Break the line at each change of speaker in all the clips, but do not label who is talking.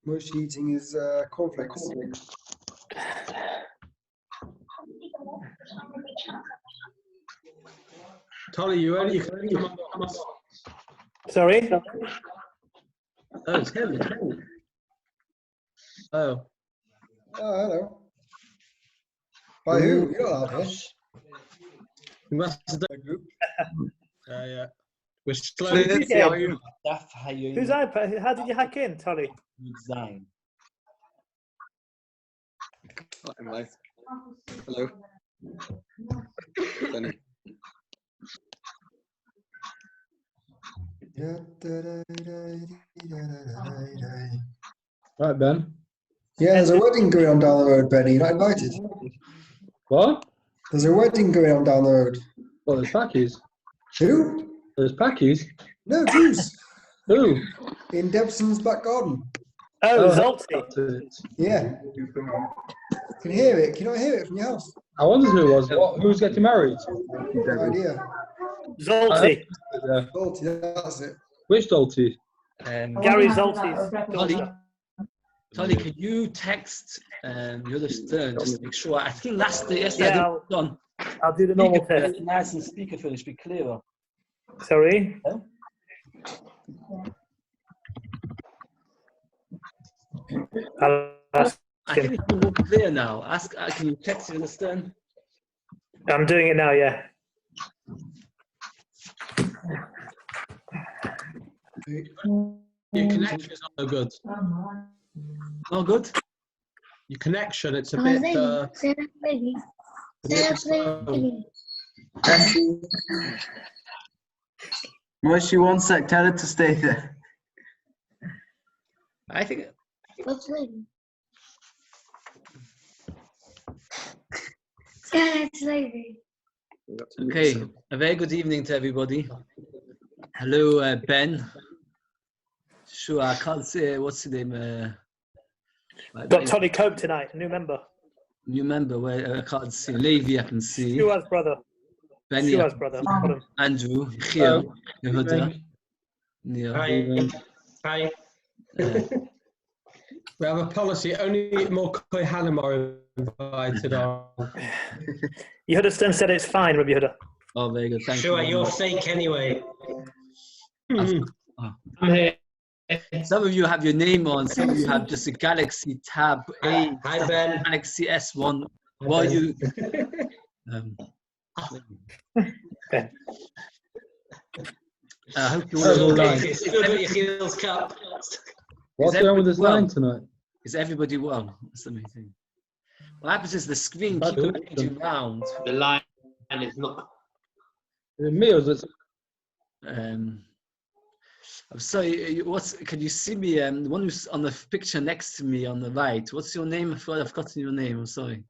Moshe eating his cornflakes.
Tolly, you can come on.
Sorry?
Oh, it's him. Oh.
Oh, hello. By who? You're not allowed here.
We must have done
A group.
yeah. We're slow.
Yeah.
How are you?
Whose iPad? How did you hack in, Tolly?
Design. I'm live. Hello. Benny.
Right, Ben.
Yeah, there's a wedding going on down the road, Benny. You're not invited.
What?
There's a wedding going on down the road.
Well, there's Packies.
Who?
There's Packies.
No, Jews.
Who?
In Debson's back garden.
Oh, Zolty.
Yeah. Can you hear it? Can you not hear it from your house?
I wondered who it was. Who's getting married?
No idea.
Zolty.
Yeah.
Salty, that's it.
Which Dolty?
Gary Zolty's daughter.
Tolly, can you text Yehuda Stern just to make sure? I think yesterday
Yeah,
done.
I'll do the normal test.
Nice and speakerphone should be clearer.
Sorry? I'll ask
I think
him.
it's more clear now. Can you text Yehuda Stern?
I'm doing it now, yeah.
Your connection is not so good.
No good?
Your connection, it's a bit...
Moshe, 1 sec, tell her to stay there.
I think...
What's waiting?
Okay, a very good evening to everybody. Hello, Ben. Sure, I can't say, what's his name?
Got Tolly Cope tonight, new member.
New member, where I can't see. Levi, I can see.
Shiur's brother.
Benny,
Shiur's brother. Got him.
Andrew, Yehuda, Yehuda, Neil.
Hi. We have a policy, only more Kohanim are invited on.
Yehuda Stern said it's fine, Rabbi Yehuda.
Oh, very good, thank
Sure,
you.
you're fake anyway.
I'm
here.
Some of you have your name on, some of you have just a Galaxy Tab A,
Hi, Ben.
Galaxy S1. While you... I hope you all
Still got your heels cup.
What's wrong with this line tonight?
Is everybody well? That's the main thing. What happens is the screen keeps changing around.
The line is not.
Is it me or is it?
I'm sorry. Can you see me? The one who's on the picture next to me on the right. What's your name? I've forgotten your name. I'm sorry.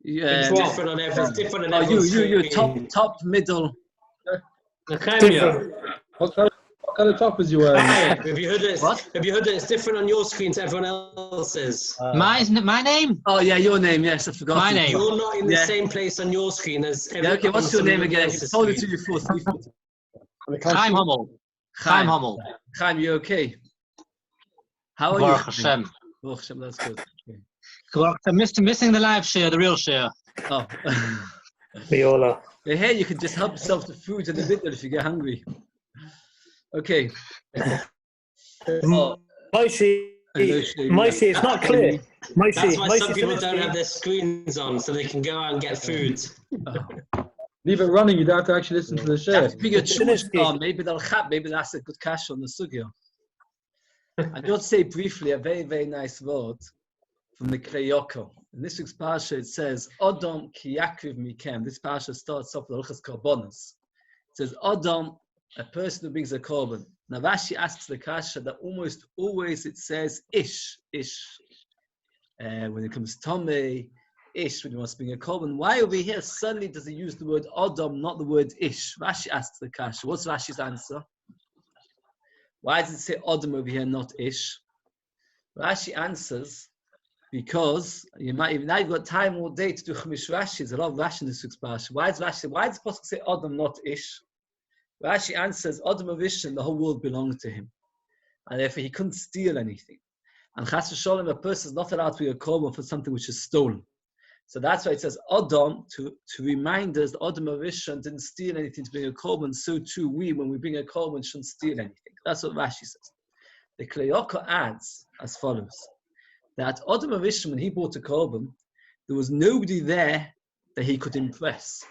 It's different on every. It's different on every.
You top middle.
Different.
What kind of toppers you wearing?
Have you heard it? Have you heard it? It's different on your screen to everyone else's.
My name?
Oh yeah, your name. Yes, I forgot.
My name.
You're not in the same place on your screen as.
Yeah, okay. What's your name again? I told it to you before.
Chaim Hummel. Chaim Hummel.
Chaim, you okay? How are
Baruch
you?
Hashem.
Baruch Hashem, that's good. Okay.
Well, I'm missing the live share, the real share.
Oh.
We all are.
Hey, you can just help yourself to food in the middle if you get hungry. Okay.
Moshe, it's not clear.
That's why some
Moshe,
people don't have their screens on, so they can go out and get food.
Leave it running, you don't have to actually listen to the show.
Maybe maybe that's a good cash on the sugya. I just say briefly a very, very nice word from the Kreyoko. In this week's parsha, it says, Odom ki yakriv mikem. This parsha starts off with Hilchos Korbanos. It says, Odom, a person who brings a korban. Now Rashi asks the kasha that almost always it says ish. When it comes to Tomei, ish, when you want to bring a korban. Why over here suddenly does he use the word Odom, not the word ish? Rashi asks the kasha. What's Rashi's answer? Why does it say Odom over here, not ish? Rashi answers, because you might even now you've got time all day to do Chumash Rashi. There's a lot of Rashi in this week's parsha. Why does it supposed to say Odom, not ish? Rashi answers, Odom of Ish and the whole world belonged to him. And therefore he couldn't steal anything. And chas v'sholem, a person is not allowed to be a korban for something which is stolen. So that's why it says Adam, to remind us that Adam Arishon didn't steal anything to bring a korban, so too we, when we bring a korban, shouldn't steal anything. That's what Rashi says. The Kleyoko adds as follows, that Adam Arishon, when he brought a korban, there was nobody there that he could impress.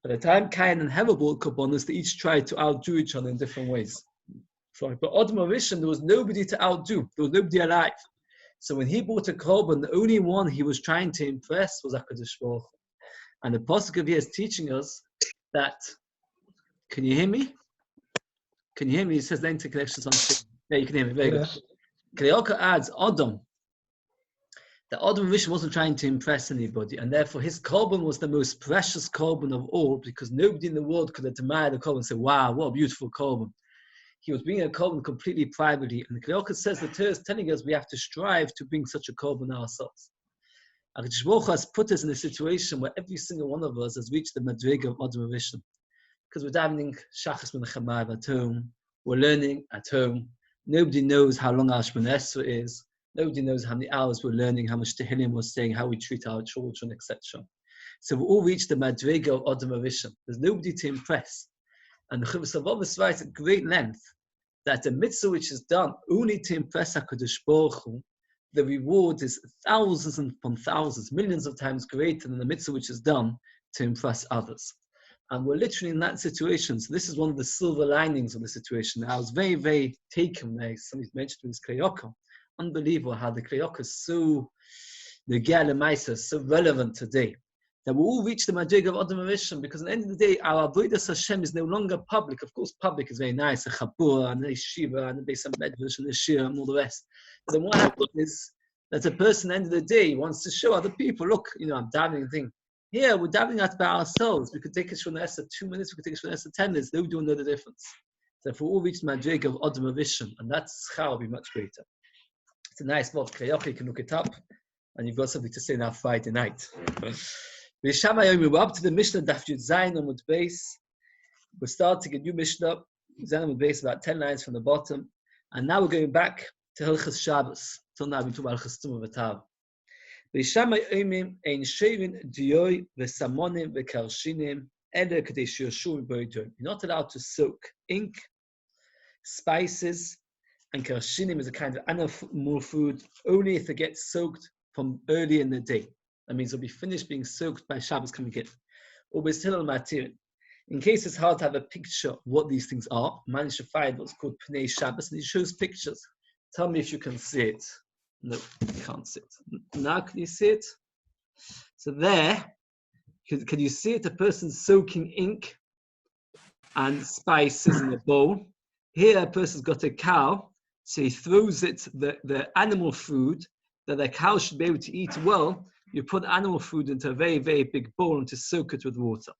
By the time Cain and Hevel brought korbanos, they each tried to outdo each other in different ways. But Adam Arishon, there was nobody to outdo. There was nobody alive. So when he brought a korban, the only one he was trying to impress was HaKadosh Baruch Hu. And the Pasuk of here is teaching us that, can you hear me? Can you hear me? It says the interconnections on screen. Yeah, you can hear me. Very good. Kleyoko adds Adam. The Adam Rishon wasn't trying to impress anybody, and therefore his korban was the most precious korban of all, because nobody in the world could admire the korban and say, wow, what a beautiful korban. He was bringing a korban completely privately, and the Kleyoko says the Torah is telling us we have to strive to bring such a korban ourselves. HaKadosh Baruch Hu has put us in a situation where every single one of us has reached the madriga of Adam Rishon, because we're davening Shachas Menachamav at home, we're learning at home. Nobody knows how long our Shemona Esrei is. Nobody knows how many hours we're learning, how much Tehillim we're saying, how we treat our children, etc. So we all reached the madriga of Adam Rishon. There's nobody to impress. And the Chuvas Avos writes at great length that the mitzvah which is done only to impress HaKadosh Baruch Hu, the reward is thousands upon thousands, millions of times greater than the mitzvah which is done to impress others. And we're literally in that situation. So this is one of the silver linings of the situation. I was very, very taken when somebody mentioned this Kleyoko. Unbelievable how the Kleyoko is so, the Ge'al Maisa is so relevant today. That we all reach the madriga of Adam Rishon, because at the end of the day, our avodas Hashem is no longer public. Of course, public is very nice, a chabur, and a shiva, and a beis medrash, and a shiur, and all the rest. But then what happens is that a person at the end of the day wants to show other people, look, I'm davening thing. Here, we're davening out by ourselves. We could take a Shemona Esrei 2 minutes, we could take a Shemona Esrei 10 minutes. Nobody will know the difference. So if we all reach the madriga of Adam Rishon, and that's how will be much greater. It's a nice word, Kleyoko, you can look it up, and you've got something to say now Friday night. Yomi, we're up to the Mishnah Daf Yud Zayin Amud Beis. We're starting a new Mishnah, Zayin Amud Beis, about 10 lines from the bottom, and now we're going back to Hilchas Shabbos. Till now we talk about Hilchas Tumah V'Tav. Yomi ein shevin dioi v'samonim v'karshinim ele k'dei shiurshu v'boidoi. You're not allowed to soak ink, spices, and karshinim is a kind of animal food only if it gets soaked from early in the day. That means it'll be finished being soaked by Shabbos coming in. Or we're still on material. In case it's hard to have a picture of what these things are, managed to find what's called Pnei Shabbos, and he shows pictures. Tell me if you can see it. No, you can't see it. Now can you see it? So there, can you see it? A person soaking ink and spices in a bowl. Here a person's got a cow, so he throws it, the animal food that the cow should be able to eat well. You put animal food into a very, very big bowl and to soak it with water.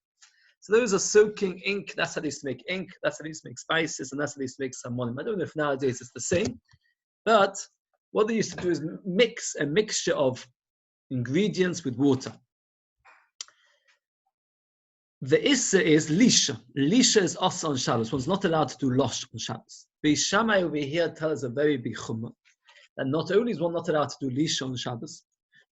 So those are soaking ink. That's how they used to make ink. That's how they used to make spices, and that's how they used to make salmon. I don't know if nowadays it's the same, but what they used to do is mix a mixture of ingredients with water. The issa is lisha. Lisha is asa on Shabbos. One's not allowed to do losh on Shabbos. Beis Shammai over here tells us a very big chumrah that not only is one not allowed to do lisha on Shabbos,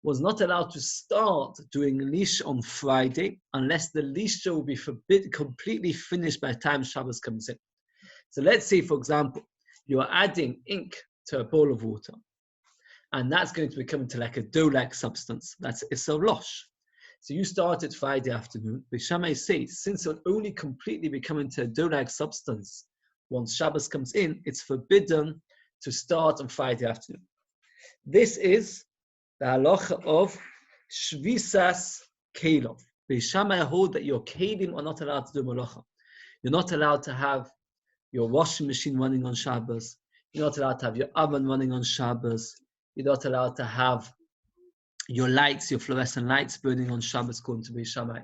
was not allowed to start doing lisha on Friday unless the lisha will be completely finished by the time Shabbos comes in. So let's say, for example, you are adding ink to a bowl of water, and that's going to become into like a dough-like substance. That's issa losh. So you started Friday afternoon. Beis Shammai says, since it will only completely become into a dough-like substance once Shabbos comes in, it's forbidden to start on Friday afternoon. This is the halacha of shvisas kelov. Beis Shammai hold that your kelim are not allowed to do malacha. You're not allowed to have your washing machine running on Shabbos. You're not allowed to have your oven running on Shabbos. You're not allowed to have your lights, your fluorescent lights burning on Shabbos, according to Beis Shammai.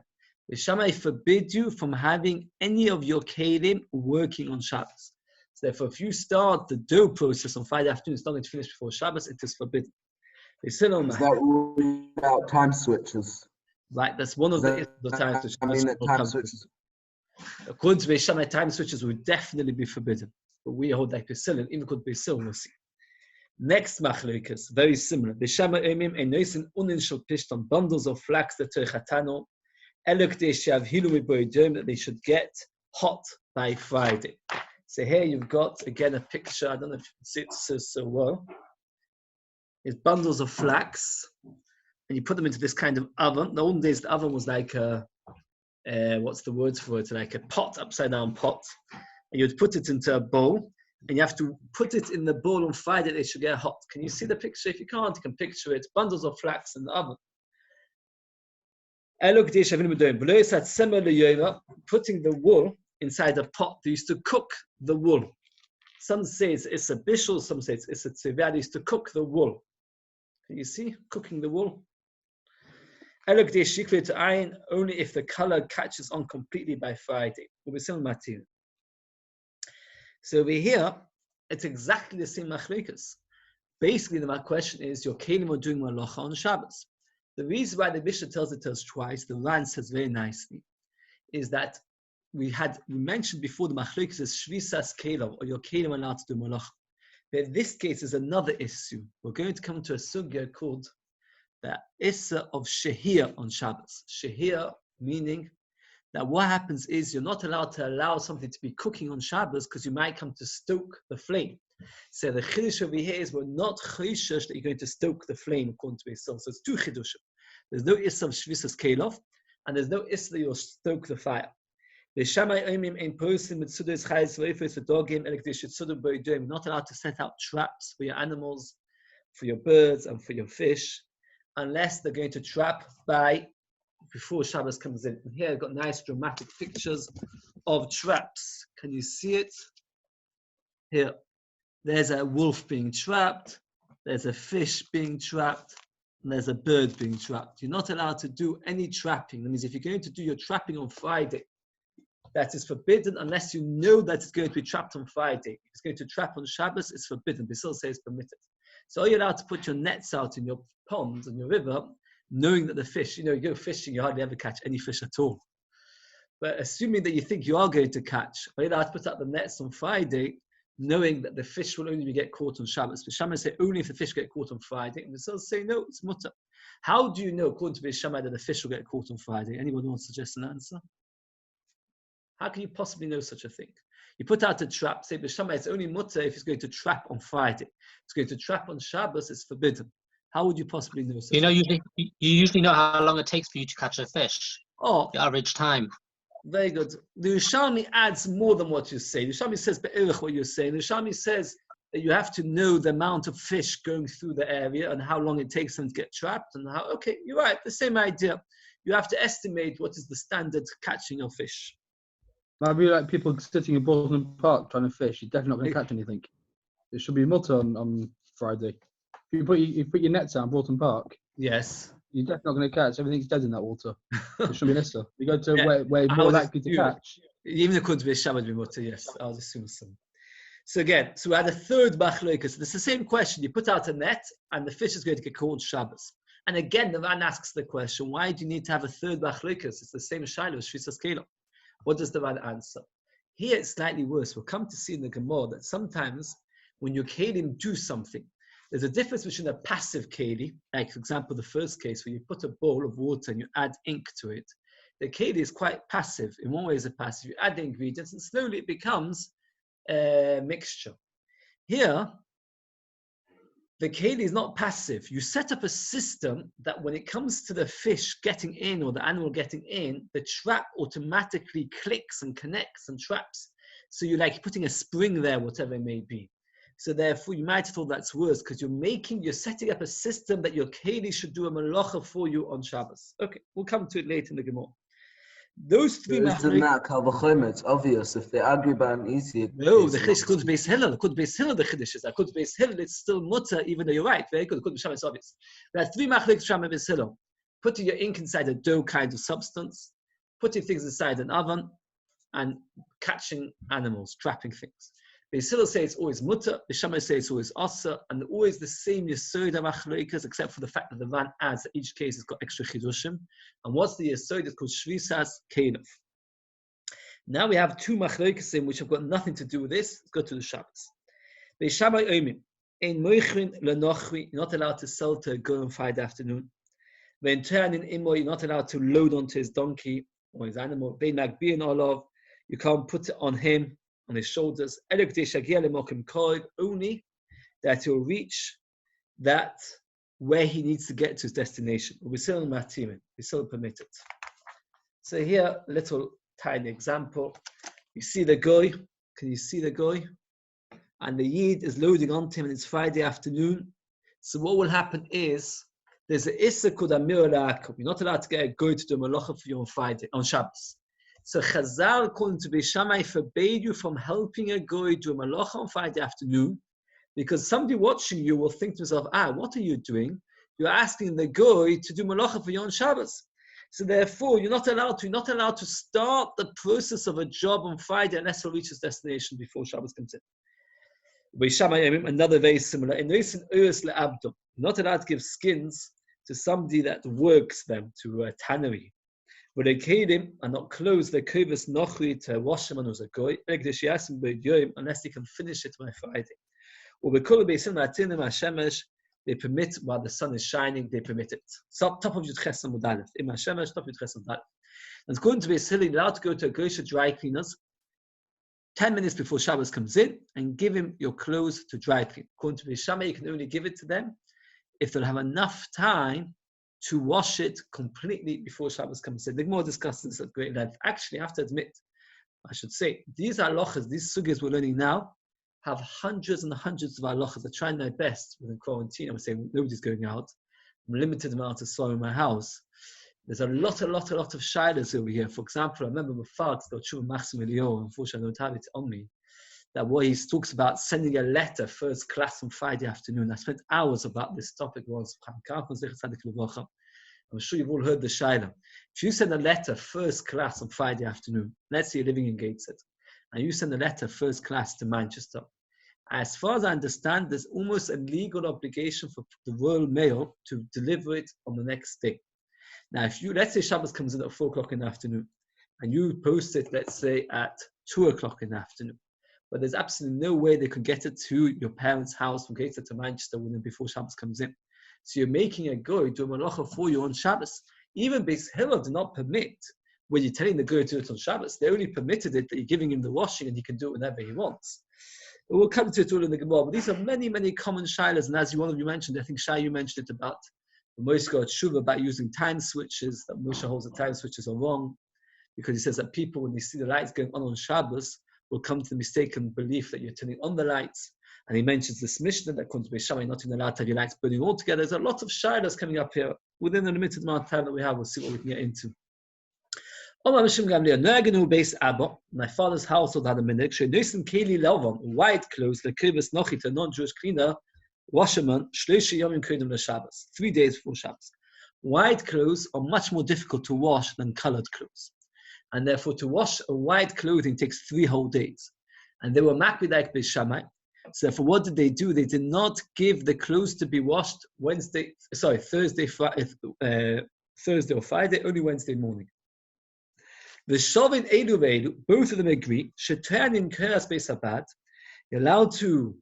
Beis Shammai forbid you from having any of your kelim working on Shabbos. So therefore, if you start the dough process on Friday afternoon, it's not going to finish before Shabbos, it is forbidden.
Is that ruling out time switches?
Right, that's one of the time switches.
I mean, time switches.
According to Beis Shammai, time switches would definitely be forbidden. But we hold like Basil, even called Basil, we'll see. Next machlokas, very similar. B'shama emim enoisin unin shel pishton, bundles of flax that terchatano, elok deshav hilu miboidom, that they should get hot by Friday. So here you've got again a picture. I don't know if you can see it so well. It's bundles of flax, and you put them into this kind of oven. The olden days, the oven was like a what's the words for it? Like a pot, upside down pot. And you'd put it into a bowl, and you have to put it in the bowl on Friday. They should get hot. Can you see the picture? If you can't, you can picture it. Bundles of flax in the oven. Putting the wool inside a pot. They used to cook the wool. Some say it's a bishul, some say it's a tzivah. They used to cook the wool. Can you see? Cooking the wool. Only if the color catches on completely by Friday. So over here, it's exactly the same machlekas. Basically, my question is, your kelim are doing malacha on Shabbos. The reason why the Mishnah tells it to us twice, the Ran says very nicely, is that we mentioned before the machlekas is shvisas kelim, or your kelim are allowed to do malacha. But this case is another issue. We're going to come to a sugya called the issa of shehir on Shabbos. Shehir meaning that what happens is you're not allowed to allow something to be cooking on Shabbos because you might come to stoke the flame. So the chiddush over here is we're not chayshish that you're going to stoke the flame according to Yisrael. So it's two chidushim. There's no issa of shvisas kelov, and there's no issa that you'll stoke the fire. You're not allowed to set out traps for your animals, for your birds, and for your fish, unless they're going to trap before Shabbos comes in. And here I've got nice dramatic pictures of traps. Can you see it? Here, there's a wolf being trapped, there's a fish being trapped, and there's a bird being trapped. You're not allowed to do any trapping. That means if you're going to do your trapping on Friday, that is forbidden unless you know that it's going to be trapped on Friday. If it's going to trap on Shabbos, it's forbidden. Basil says permitted. So are you allowed to put your nets out in your ponds and your river, knowing that the fish, you go fishing, you hardly ever catch any fish at all. But assuming that you think you are going to catch, are you allowed to put out the nets on Friday, knowing that the fish will only get caught on Shabbos? But Shammai say only if the fish get caught on Friday. And Basil say no, it's mutter. How do you know, according to Shammai, that the fish will get caught on Friday? Anyone want to suggest an answer? How can you possibly know such a thing? You put out a trap, say B'Shamai, it's only mutter if it's going to trap on Friday. It's going to trap on Shabbos, it's forbidden. How would you possibly know such
you usually know how long it takes for you to catch a fish.
Oh,
the average time.
Very good. The Yerushalmi adds more than what you say. The Yerushalmi says be'erich what you're saying. The Yerushalmi says that you have to know the amount of fish going through the area and how long it takes them to get trapped and how. Okay, you're right. The same idea. You have to estimate what is the standard catching of fish.
Might be like people sitting in Bolton Park trying to fish. You're definitely not going to catch anything. It should be mutter on Friday. If you put your nets out in Bolton Park,
yes,
you're definitely not going to catch. Everything's dead in that water. It should be an issa. You go to where you're more likely to catch.
Even according to Bisham would be mutter, yes. I was assuming so. So again, so we had a third machlokas. It's the same question. You put out a net and the fish is going to get caught Shabbos. And again, the Ran asks the question, why do you need to have a third machlokas? It's the same shiloh, shvisas kelim. What does the Ran answer? Here it's slightly worse. We'll come to see in the Gemara that sometimes when your kelim do something, there's a difference between a passive keli, like for example the first case where you put a bowl of water and you add ink to it. The keli is quite passive. In one way it's a passive. You add the ingredients and slowly it becomes a mixture. Here, the keli is not passive. You set up a system that when it comes to the fish getting in or the animal getting in, the trap automatically clicks and connects and traps. So you're like putting a spring there, whatever it may be. So therefore, you might have thought that's worse because you're setting up a system that your keli should do a malacha for you on Shabbos. Okay, we'll come to it later in the Gemara. Those three
Isn't that Kalvachom? It's obvious if they argue about an easy.
No, the Chiddush could be Hillel. Could be Hillel. The Chiddush is that could be Hillel. It's still mutter, even though you're right. Very good. Could be Shammai. It's obvious. There are three machlokes Shammai and Hillel. Putting your ink inside a dough kind of substance, putting things inside an oven, and catching animals, trapping things. The Hillel say it's always mutter. The Shammai say it's always asa, and always the same Yesoda machlokas, except for the fact that the Ran adds that each case has got extra chidushim. And what's the Yesoda? It's called shvisas kelim. Now we have two machlokas which have got nothing to do with this. Let's go to the Shabbos. The Shammai omim. In moichrin lenochri, you're not allowed to sell to a girl on Friday afternoon. When turning imo, you're not allowed to load onto his donkey or his animal. Bein magbi and olav, you can't put it on him, on his shoulders. Only that he'll reach that where he needs to get to his destination. We still permit it. So here, a little tiny example. You see the guy. Can you see the guy? And the Yid is loading onto him, and it's Friday afternoon. So what will happen is, there's an Issa called Amir al-Akab. You're not allowed to get a guy to do a malacha for you on Friday, on Shabbos. So Chazal, according to Beis Shammai, forbade you from helping a guy do a malacha on Friday afternoon, because somebody watching you will think to himself, what are you doing? You're asking the guy to do malacha for you on Shabbos. So therefore, you're not allowed to start the process of a job on Friday unless he'll reach his destination before Shabbos comes in. Another very similar. In recent Uris le'abdom, you're not allowed to give skins to somebody that works them, to a tannery. But they kedim and not close the kivus nochri to wash them as a goy, unless they can finish it by Friday. Or they permit while the sun is shining, they permit it. So top of Yud Chesed Mudalef. Im Hashemesh, top of Yud Chesed Mudalef. And it's going to be silly, allowed to go to a Gosha dry cleaners 10 minutes before Shabbos comes in and give him your clothes to dry clean. According to Beis Shammai, you can only give it to them if they'll have enough time to wash it completely before Shabbos comes in. The Gemara discusses this at great length. Actually, I have to admit, I should say, these halachas, these sugyas we're learning now, have hundreds and hundreds of halachas. I try my best within quarantine. I'm saying nobody's going out. I'm limited amount of soil in my house. There's a lot of shilas over here. For example, I remember Mufat, the Tshuva Machsim Elio, unfortunately I don't have it on me, that what he talks about sending a letter first class on Friday afternoon. I spent hours about this topic once. I'm sure you've all heard the shaila. If you send a letter first class on Friday afternoon, let's say you're living in Gateshead, and you send a letter first class to Manchester, as far as I understand, there's almost a legal obligation for the Royal Mail to deliver it on the next day. Now, if let's say Shabbos comes in at 4 o'clock in the afternoon, and you post it, let's say, at 2 o'clock in the afternoon, but there's absolutely no way they could get it to your parents' house from Gateshead to Manchester before Shabbos comes in. So you're making a goy do a malacha for you on Shabbos. Even Beis Hillel did not permit when you're telling the goy to do it on Shabbos. They only permitted it that you're giving him the washing and he can do it whenever he wants. We'll come to it all in the Gemara, but these are many, many common shilas. And as one of you mentioned, I think Shai, you mentioned it about the Moshe got Tshuva about using time switches, that Moshe holds that time switches are wrong, because he says that people, when they see the lights going on Shabbos, will come to the mistaken belief that you're turning on the lights. And he mentions this Mishnah that comes to Beis Shammai, not even allowed to have your lights burning all together. There's a lot of shilas coming up here. Within the limited amount of time that we have, we'll see what we can get into. My father's household had a minhag. White clothes, the kribus nochit, a non-Jewish cleaner, washerman, 3 days before Shabbos. White clothes are much more difficult to wash than colored clothes. And therefore, to wash a white clothing takes 3 whole days. And they were makbid like Beis Shammai. So therefore, what did they do? They did not give the clothes to be washed Thursday or Friday, only Wednesday morning. The Shovin Edu Ve'edu, both of them agree, Shetan Keras Beis Habad, you're allowed to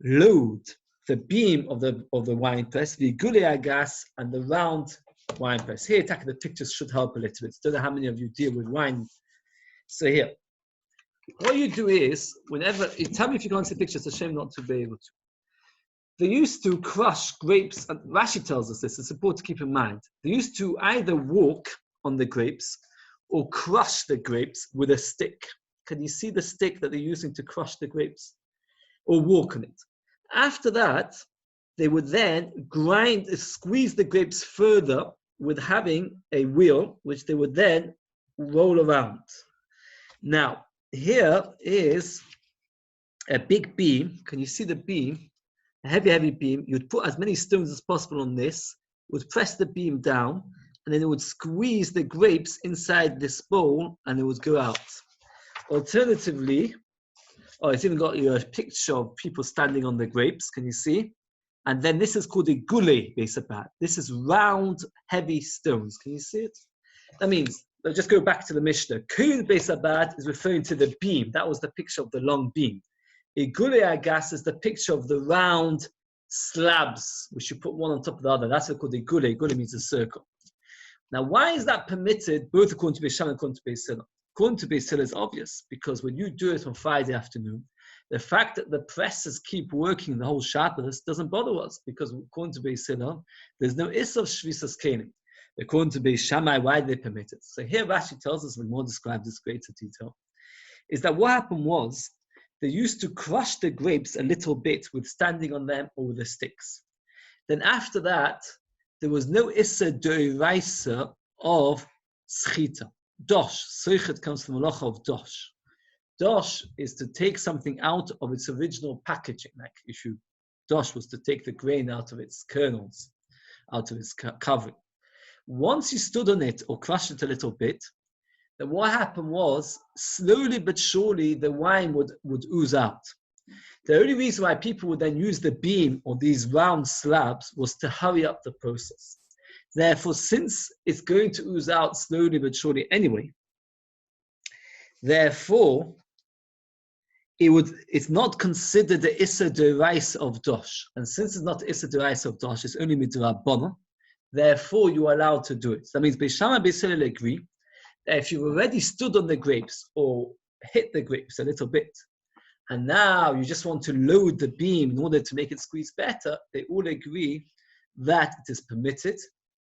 load the beam of the wine press, the gule agas, and the round wine press. Here, the pictures should help a little bit. I don't know how many of you deal with wine. So here, what you do is, tell me if you can't see pictures, it's a shame not to be able to. They used to crush grapes, and Rashi tells us this, it's important to keep in mind. They used to either walk on the grapes or crush the grapes with a stick. Can you see the stick that they're using to crush the grapes? Or walk on it. After that, they would then squeeze the grapes further with having a wheel, which they would then roll around. Now, here is a big beam. Can you see the beam? A heavy, heavy beam. You'd put as many stones as possible on this, would press the beam down, and then it would squeeze the grapes inside this bowl, and it would go out. Alternatively, it's even got a picture of people standing on the grapes. Can you see? And then this is called a gule Beis Habad. This is round, heavy stones. Can you see it? That means, let's just go back to the Mishnah. Kul Beis Habad is referring to the beam. That was the picture of the long beam. Igule agas is the picture of the round slabs, which you put one on top of the other. That's what called igule. Igule means a circle. Now, why is that permitted, both according to Beis Shammai and according to Beis Hillel? According to Beis Hillel is obvious, because when you do it on Friday afternoon, the fact that the presses keep working the whole Shabbos doesn't bother us, because according to Beis Hillel, there's no issur of shvisas kelim. According to Beis Shammai, why do they permit it? So here Rashi tells us, when more describes this greater detail, is that what happened was, they used to crush the grapes a little bit with standing on them or with the sticks. Then after that, there was no issur d'oraisa of schita. Dosh, soichet comes from a locha of dosh. Dosh is to take something out of its original packaging. Like dosh was to take the grain out of its kernels, out of its covering. Once you stood on it or crushed it a little bit, then what happened was, slowly but surely, the wine would ooze out. The only reason why people would then use the beam or these round slabs was to hurry up the process. Therefore, since it's going to ooze out slowly but surely anyway, therefore, it's not considered the issur d'oraisa of dosh. And since it's not issur d'oraisa of dosh, it's only midrabanan, therefore you are allowed to do it. So that means Beis Shammai and Beis Hillel agree that if you've already stood on the grapes or hit the grapes a little bit, and now you just want to load the beam in order to make it squeeze better, they all agree that it is permitted,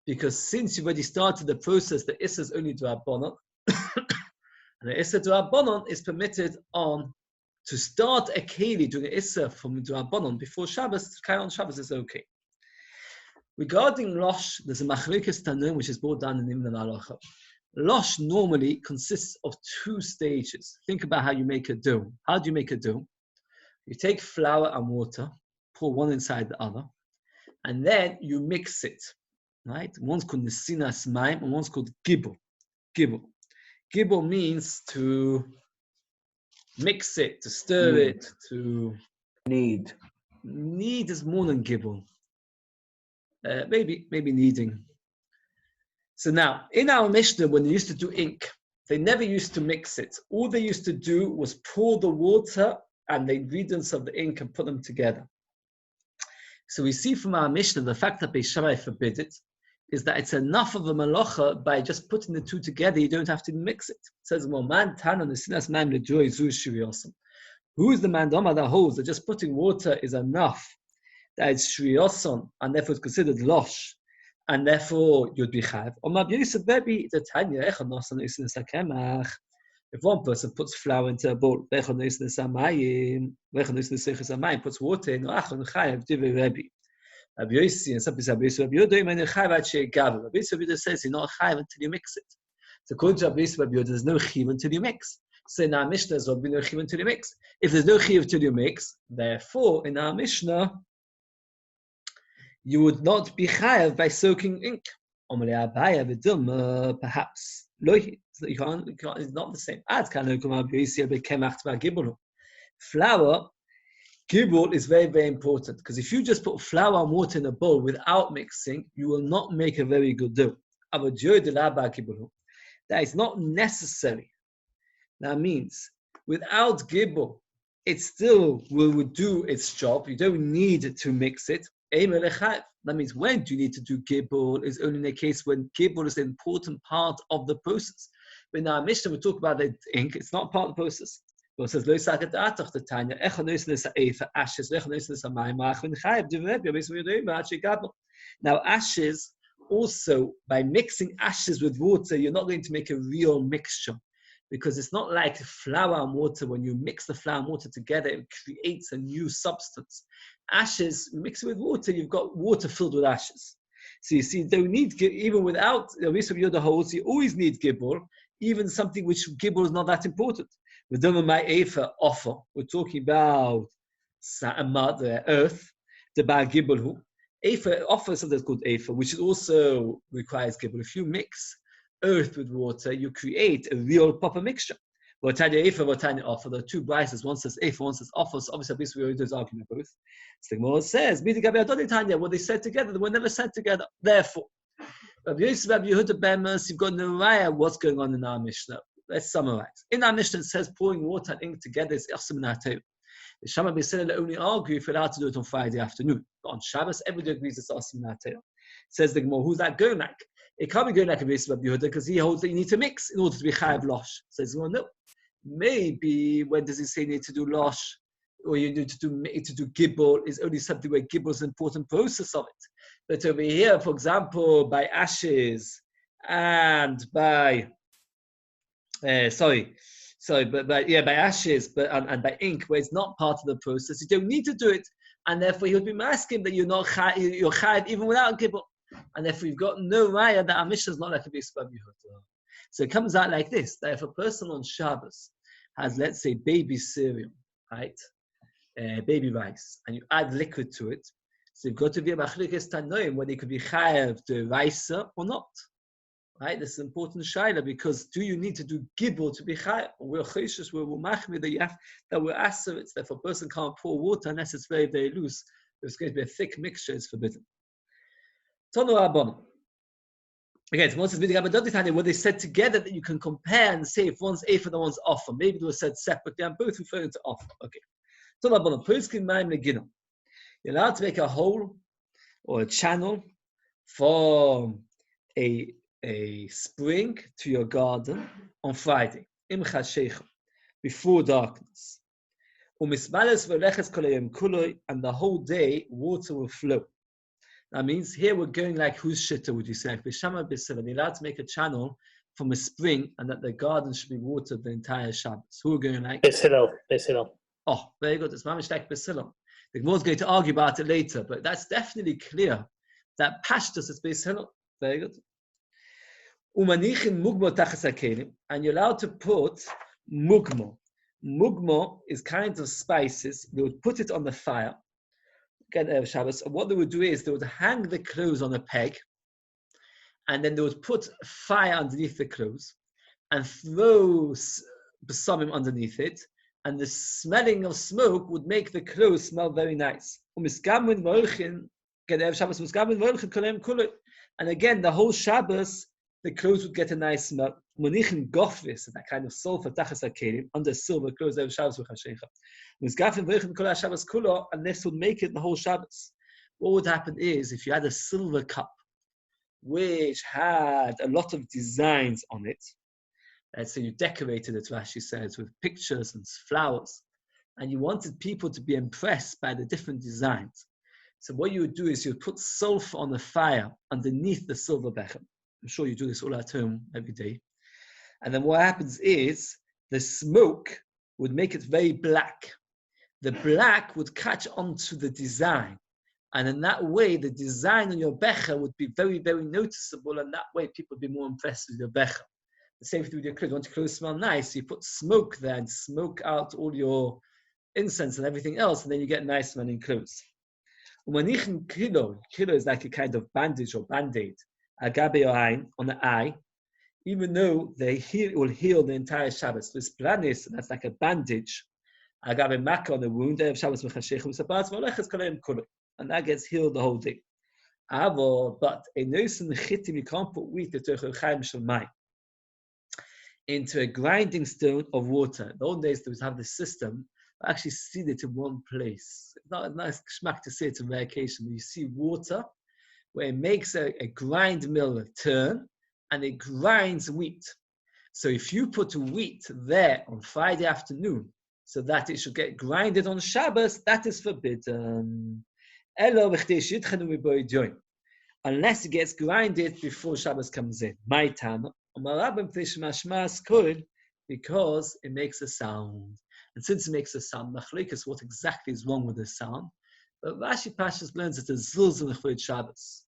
because since you've already started the process, the issur is only d'Rabbanan, and the issur d'Rabbanan is permitted to start a keli doing an issur from d'Rabbanan before Shabbos, to carry on Shabbos is okay. Regarding losh, there's a machlokes tanum which is brought down in the Imran Halacha. Losh normally consists of two stages. Think about how you make a dough. How do you make a dough? You take flour and water, pour one inside the other, and then you mix it. Right? One's called nesinas maim, and one's called gibel. Gibel. Gibel means to mix it, to stir it, to
Knead.
Knead is more than gibel. Maybe kneading. So now, in our Mishnah, when they used to do ink, they never used to mix it. All they used to do was pour the water and the ingredients of the ink and put them together. So we see from our Mishnah, the fact that Beis Shammai forbid it, is that it's enough of a malacha by just putting the two together, you don't have to mix it. It says, well, man tan on the sinas man lejoy zu shriyosim. Who is the man dama that holds that just putting water is enough, that it's shriyosim, and therefore it's considered losh, and therefore you'd be chayav? If one person puts flour into a bowl, puts water in, Rabbi Yossi and some people say, Rabbi Yehuda says you're not chayav until you mix it. So according to Rabbi Yossi, there's no chiv until you mix. So in our Mishnah, there's no chiv until you mix. If there's no chiv until you mix, therefore in our Mishnah, you would not be chayav by soaking ink. Perhaps. It's not the same. Flour, gibel is very, very important, because if you just put flour and water in a bowl without mixing, you will not make a very good dough. That is not necessary. That means without gibel, it still will do its job. You don't need to mix it. That means when do you need to do gibel is only in a case when gibel is an important part of the process. When our Mishnah we talk about the ink, it's not part of the process. But it says, now ashes, also by mixing ashes with water, you're not going to make a real mixture, because it's not like flour and water. When you mix the flour and water together, it creates a new substance. Ashes, mix it with water, you've got water filled with ashes. So you see, don't need, even without the use of Yoda holes, you always need gibel, even something which gibel is not that important. We're talking about the earth, the bar gibel. Ephah, offer is something called ephah, which also requires gibel. If you mix earth with water, you create a real proper mixture. Tanya ephah, Tanya offer. There are two brises. One says ephah, one says offer. So obviously, we already do this argument both. So the Gemara says, what they said together, they were never said together. Therefore, Rabbi Yossi, Rabbi Yehuda Bemes, you've got no raya what's going on in our Mishnah. Let's summarize. In our Mishnah, it says pouring water and ink together is Yachsim in our Torah. The Shammai Beis Hillel only argue if you're allowed to do it on Friday afternoon. But on Shabbos, everybody agrees it's awesome now. Says the Gemara, who's that going like? It can't be going like a Beis Yehuda because he holds that you need to mix in order to be chayav losh. Says, well, no. Maybe when does he say you need to do losh or you need to do gibel is only something where gibel is an important process of it. But over here, for example, by ashes and by by ashes, and by ink, where it's not part of the process, you don't need to do it, and therefore he would be asking that you're chayav even without gibel, and therefore you've got no raya that our Mishnah is not like a Beis Yehuda. So it comes out like this: that if a person on Shabbos has, let's say, baby cereal, right, baby rice, and you add liquid to it, so you've got to be a machlokes tanoim whether it could be chayav to rice or not. Right, this is an important shaila because do you need to do gibel to be chayav? We're choshesh, we're machmir that we're aser. It's that if a person can't pour water unless it's very, very loose, it's going to be a thick mixture. It's forbidden. Tonu Rabbanan. Again, it's Moses Midig Abadotitani, where they said together that you can compare and say if one's eighth and one's offer. Maybe they were said separately. I'm both referring to offer. Okay. Tonu Rabbanan. Poskim Maim Leginah. You're allowed to make a hole or a channel from a spring to your garden on Friday, before darkness. And the whole day water will flow. That means here we're going like whose shitta would you say? If you're allowed to make a channel from a spring and that the garden should be watered the entire Shabbos. Who are going like?
Beis Hillel.
Oh, very good. It's mamish like Beis Hillel. The Gemara is going to argue about it later, but that's definitely clear that Pashtus is Beis Hillel. Very good. And you're allowed to put mugmo. Mugmo is kind of spices. They would put it on the fire. Again, Shabbos. What they would do is they would hang the clothes on a peg, and then they would put fire underneath the clothes and throw besamim underneath it, and the smelling of smoke would make the clothes smell very nice. And again, the whole Shabbos, the clothes would get a nice smell. Monichin gofris, that kind of sulfur tachas hakelim, under silver clothes every Shabbos with Hashecha. And this would make it the whole Shabbos. What would happen is, if you had a silver cup, which had a lot of designs on it, let's say you decorated it, Rashi says, with pictures and flowers, and you wanted people to be impressed by the different designs. So what you would do is you would put sulfur on the fire underneath the silver becher. I'm sure you do this all at home every day. And then what happens is the smoke would make it very black. The black would catch onto the design. And in that way, the design on your becher would be very, very noticeable. And that way, people would be more impressed with your becher. The same thing with your clothes. You want your clothes to smell nice, you put smoke there and smoke out all your incense and everything else, and then you get nice smelling clothes. Kilo is like a kind of bandage or band-aid. Agabe on the eye, even though it will heal the entire Shabbos. This planis, that's like a bandage. Agabe maka on the wound, Shabbos and that gets healed the whole day. But a nosen chitim, you can't put wheat into a grinding stone of water. In the old days, they would have this system. I actually see it in one place. It's not a nice schmack to see it on rare occasion. You see water where it makes a grind mill turn and it grinds wheat. So if you put wheat there on Friday afternoon so that it should get grinded on Shabbos, that is forbidden. Unless it gets grinded before Shabbos comes in. My time. Because it makes a sound. And since it makes a sound, machlokes what exactly is wrong with the sound. But Rashi Pashas learns it's a zilzal nechvod Shabbos.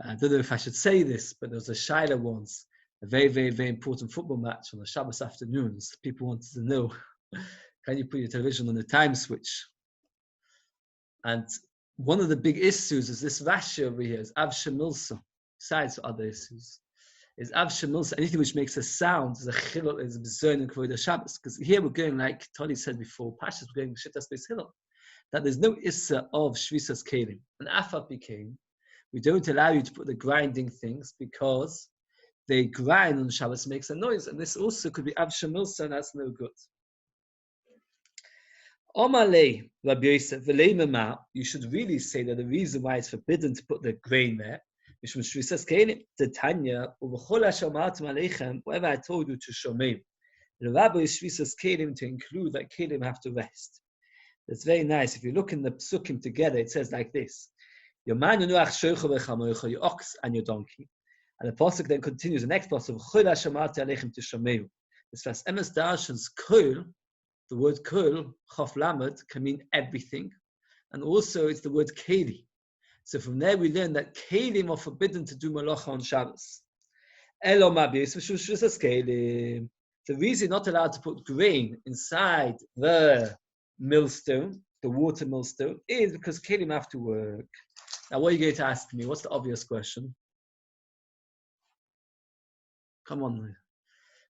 I don't know if I should say this, but there was a shaila once, a very, very, very important football match on a Shabbos afternoons. People wanted to know, can you put your television on the time switch? And one of the big issues is this Rashi over here, is Av Shemilsa, besides other issues. Is Av Shemilsa, anything which makes a sound, is a chilul, is a b'zoyin and kavod Shabbos. Because here we're going, like Tony said before, Pashas, we're going Shittas Beis Hillel, that there's no issa of Shvisas Kelim. And Afat became, we don't allow you to put the grinding things because they grind on Shabbos, makes a noise. And this also could be Av Shemilsa, and that's no good. Omale Rabbi Yosef v'lei mema, you should really say that the reason why it's forbidden to put the grain there, Mishum Shvisas Kelim, the Tanya, uv'chol asher amartem aleichem, whatever I told you to shomeim. The Rabbi is Shvisas Kelim to include that Kelim have to rest. That's very nice. If you look in the psukim together, it says like this: Your man your ox and your donkey. And the pasuk then continues. The next pasuk: V'chol asher amartem aleichem to shomeim. This verse Emes Darshans Kol. The word kol, chaf lamed, can mean everything. And also it's the word keli. So from there we learn that kelim are forbidden to do malacha on Shabbos. Elo mabis v'shushus kelim. The reason you're not allowed to put grain inside the millstone, the water millstone, is because kelim have to work. Now what are you going to ask me? What's the obvious question? Come on.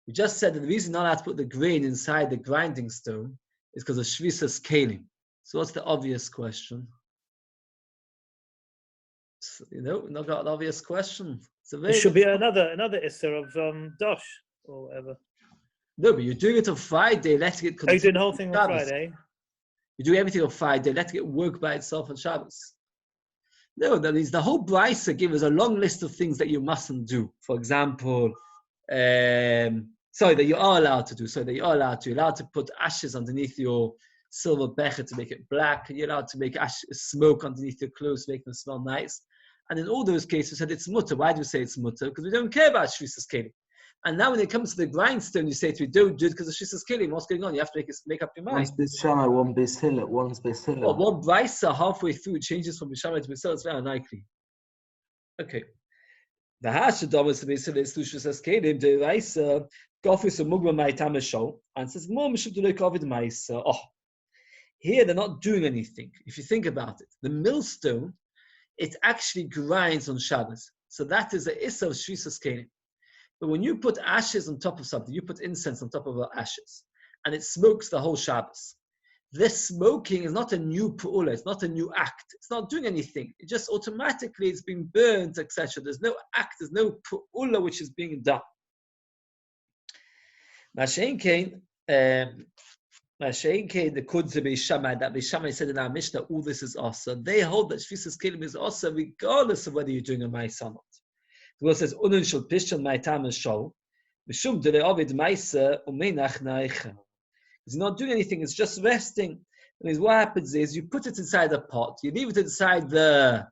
We just said that the reason you're not allowed to put the grain inside the grinding stone is because of Shvisas Kelim. So what's the obvious question? So, not got an obvious question.
It should be another Issa of Dosh or whatever.
No, but you're doing it on Friday, letting it continue.
Are you doing the whole thing on Friday?
You do everything on Friday, letting it work by itself on Shabbos. No, that is the whole Brisa gives us a long list of things that you mustn't do. For example, that you are allowed to do. You're allowed to put ashes underneath your silver becher to make it black. You're allowed to make smoke underneath your clothes to make them smell nice. And in all those cases, we said it's mutter. Why do we say it's mutter? Because we don't care about Shvisas Kelim. And now when it comes to the grindstone, you say we don't do it because of Shvisas Kelim. What's going on? You have to make up your mind.
One's Bishama, one Bishila, one's Bishila.
Well, one Brisa halfway through changes from Bishama to Bishila. It's very unlikely. Okay. The Hashadom is the Bishila is Shvisas Kelim. The Brisa Gofis and Mugma Maitam show and says, "Mom should do like Ovid Maisa." Oh, here they're not doing anything. If you think about it, the millstone, it actually grinds on Shabbos. So that is the Issa of Shvisas Kelim. But when you put ashes on top of something, you put incense on top of ashes, and it smokes the whole Shabbos. This smoking is not a new pu'ula, it's not a new act. It's not doing anything. It just automatically it's being burnt, etc. There's no act, there's no pu'ula which is being done. Mashen Kain, the Kudze Beishamai, that Beishamai said in our Mishnah, all this is also. They hold that Shvisas Kelim is also regardless of whether you're doing a Maisa or not. The word says, Unun shel Pishon Maitam Shol, Mishum Dele Ovid Maisa Umenach Naicha. He's not doing anything, it's just resting. And what happens is you put it inside a pot, you leave it inside the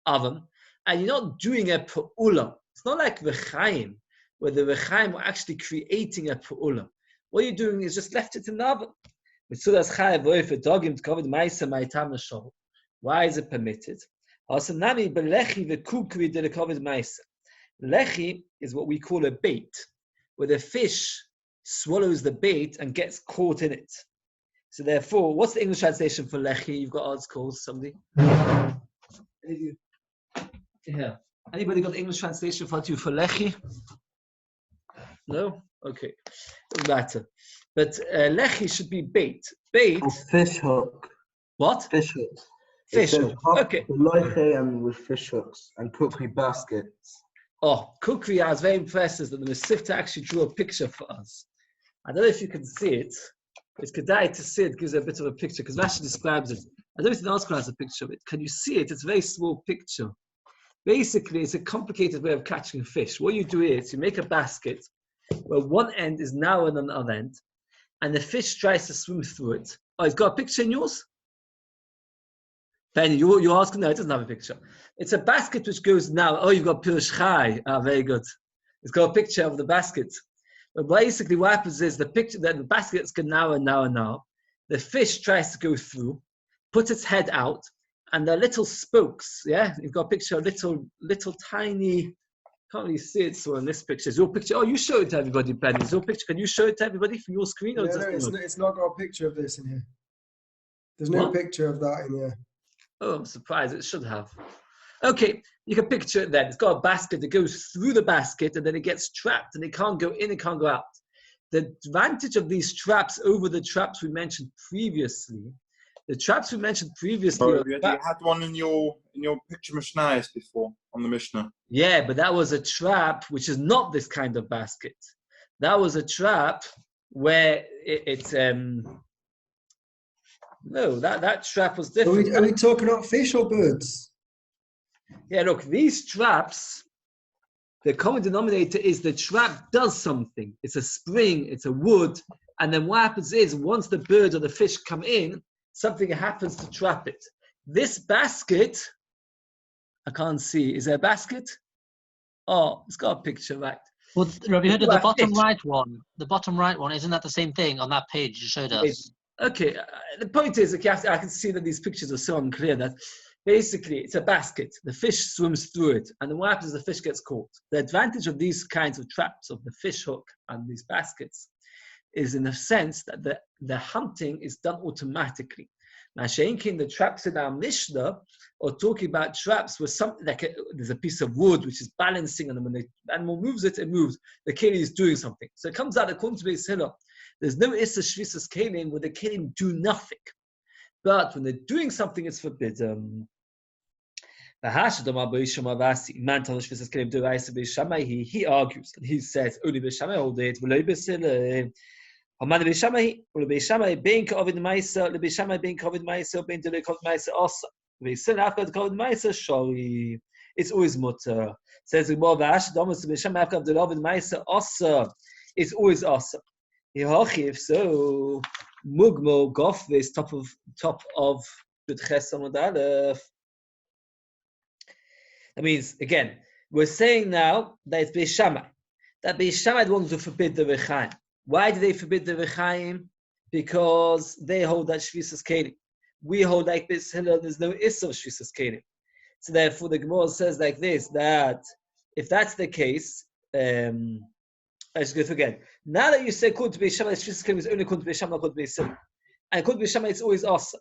oven, and you're not doing a pu'ula. It's not like V'chaim, where the Rechaim were actually creating a pu'ula. What you're doing is just left it in the oven. Why is it permitted? Lechi is what we call a bait, where the fish swallows the bait and gets caught in it. So therefore, what's the English translation for lechi? You've got articles, somebody? Yeah. Anybody got the English translation for lechi? No? Okay. Doesn't matter. But lechi should be bait. Bait.
Or fish hook.
What?
Fish hooks.
Fish hook. Okay.
Lechi and with fish hooks and cookery baskets.
Oh, cookery, I was very impressed that the Mesivta actually drew a picture for us. I don't know if you can see it. It's Kedai to see it, gives a bit of a picture, because Rashi describes it. I don't know if the article has a picture of it. Can you see it? It's a very small picture. Basically, it's a complicated way of catching fish. What you do is you make a basket where one end is narrower than the other end, and the fish tries to swim through it. Oh, it's got a picture in yours? Ben, you're asking? No, it doesn't have a picture. It's a basket which goes now. Oh, you've got Pirush Chai. Ah, very good. It's got a picture of the basket. But basically what happens is the basket gets now and now and now. The fish tries to go through, puts its head out, and they're little spokes, yeah? You've got a picture of little tiny, can't really see it so in this picture. Is your picture, oh, you show it to everybody, Ben. Is your picture, can you show it to everybody from your screen? Or
Yeah, no, it's not got a picture of this in here. There's no picture of that in here.
Oh, I'm surprised, it should have. Okay, you can picture it then. It's got a basket that goes through the basket and then it gets trapped and it can't go in, it can't go out. The advantage of these traps over the traps we mentioned previously,
you had one in your picture Mishnayos before on the Mishnah.
Yeah, but that was a trap which is not this kind of basket. That was a trap where No, that trap was
Are
different.
we talking about fish or birds?
Yeah, look, these traps, the common denominator is the trap does something. It's a spring, it's a wood, and then what happens is once the bird or the fish come in, something happens to trap it. This basket, I can't see. Is there a basket? Oh, it's got a picture, right?
Well, Rabbi Yehuda, the
Well,
bottom
fish.
right one, isn't that the same thing on that page you showed us?
Okay, the point is, okay, I can see that these pictures are so unclear that basically it's a basket. The fish swims through it, and then what happens is the fish gets caught. The advantage of these kinds of traps, of the fish hook and these baskets, is in the sense that the hunting is done automatically. Now, Sheinkin, the traps in our Mishnah are talking about traps where something like there's a piece of wood which is balancing, and when the animal moves it, it moves. The keli is doing something. So it comes out according to Beis Hillel. There's no issa shvisas kelim where the kelim do nothing, but when they're doing something, it's forbidden. He argues and he says only Beishamai hold it. It's always mutter. Says it's always awesome. If so, Mugmo Goff is top of Yud Ches Amud Aleph. That means, again, we're saying now that it's Beis Shammai. That Beis Shammai wanted to forbid the Rechaim. Why do they forbid the Rechaim? Because they hold that Shvisas Kelim. We hold like Beis Hillel, there's no Issa of Shvisas Kelim. So therefore the Gemara says like this, that if that's the case, let's go again. Now that you say Kut Beis Shammai, Shvisas Kelim is only Kut Beis Shammai, Kut Beis Hillel. And Kut Beis Shammai is always Asa.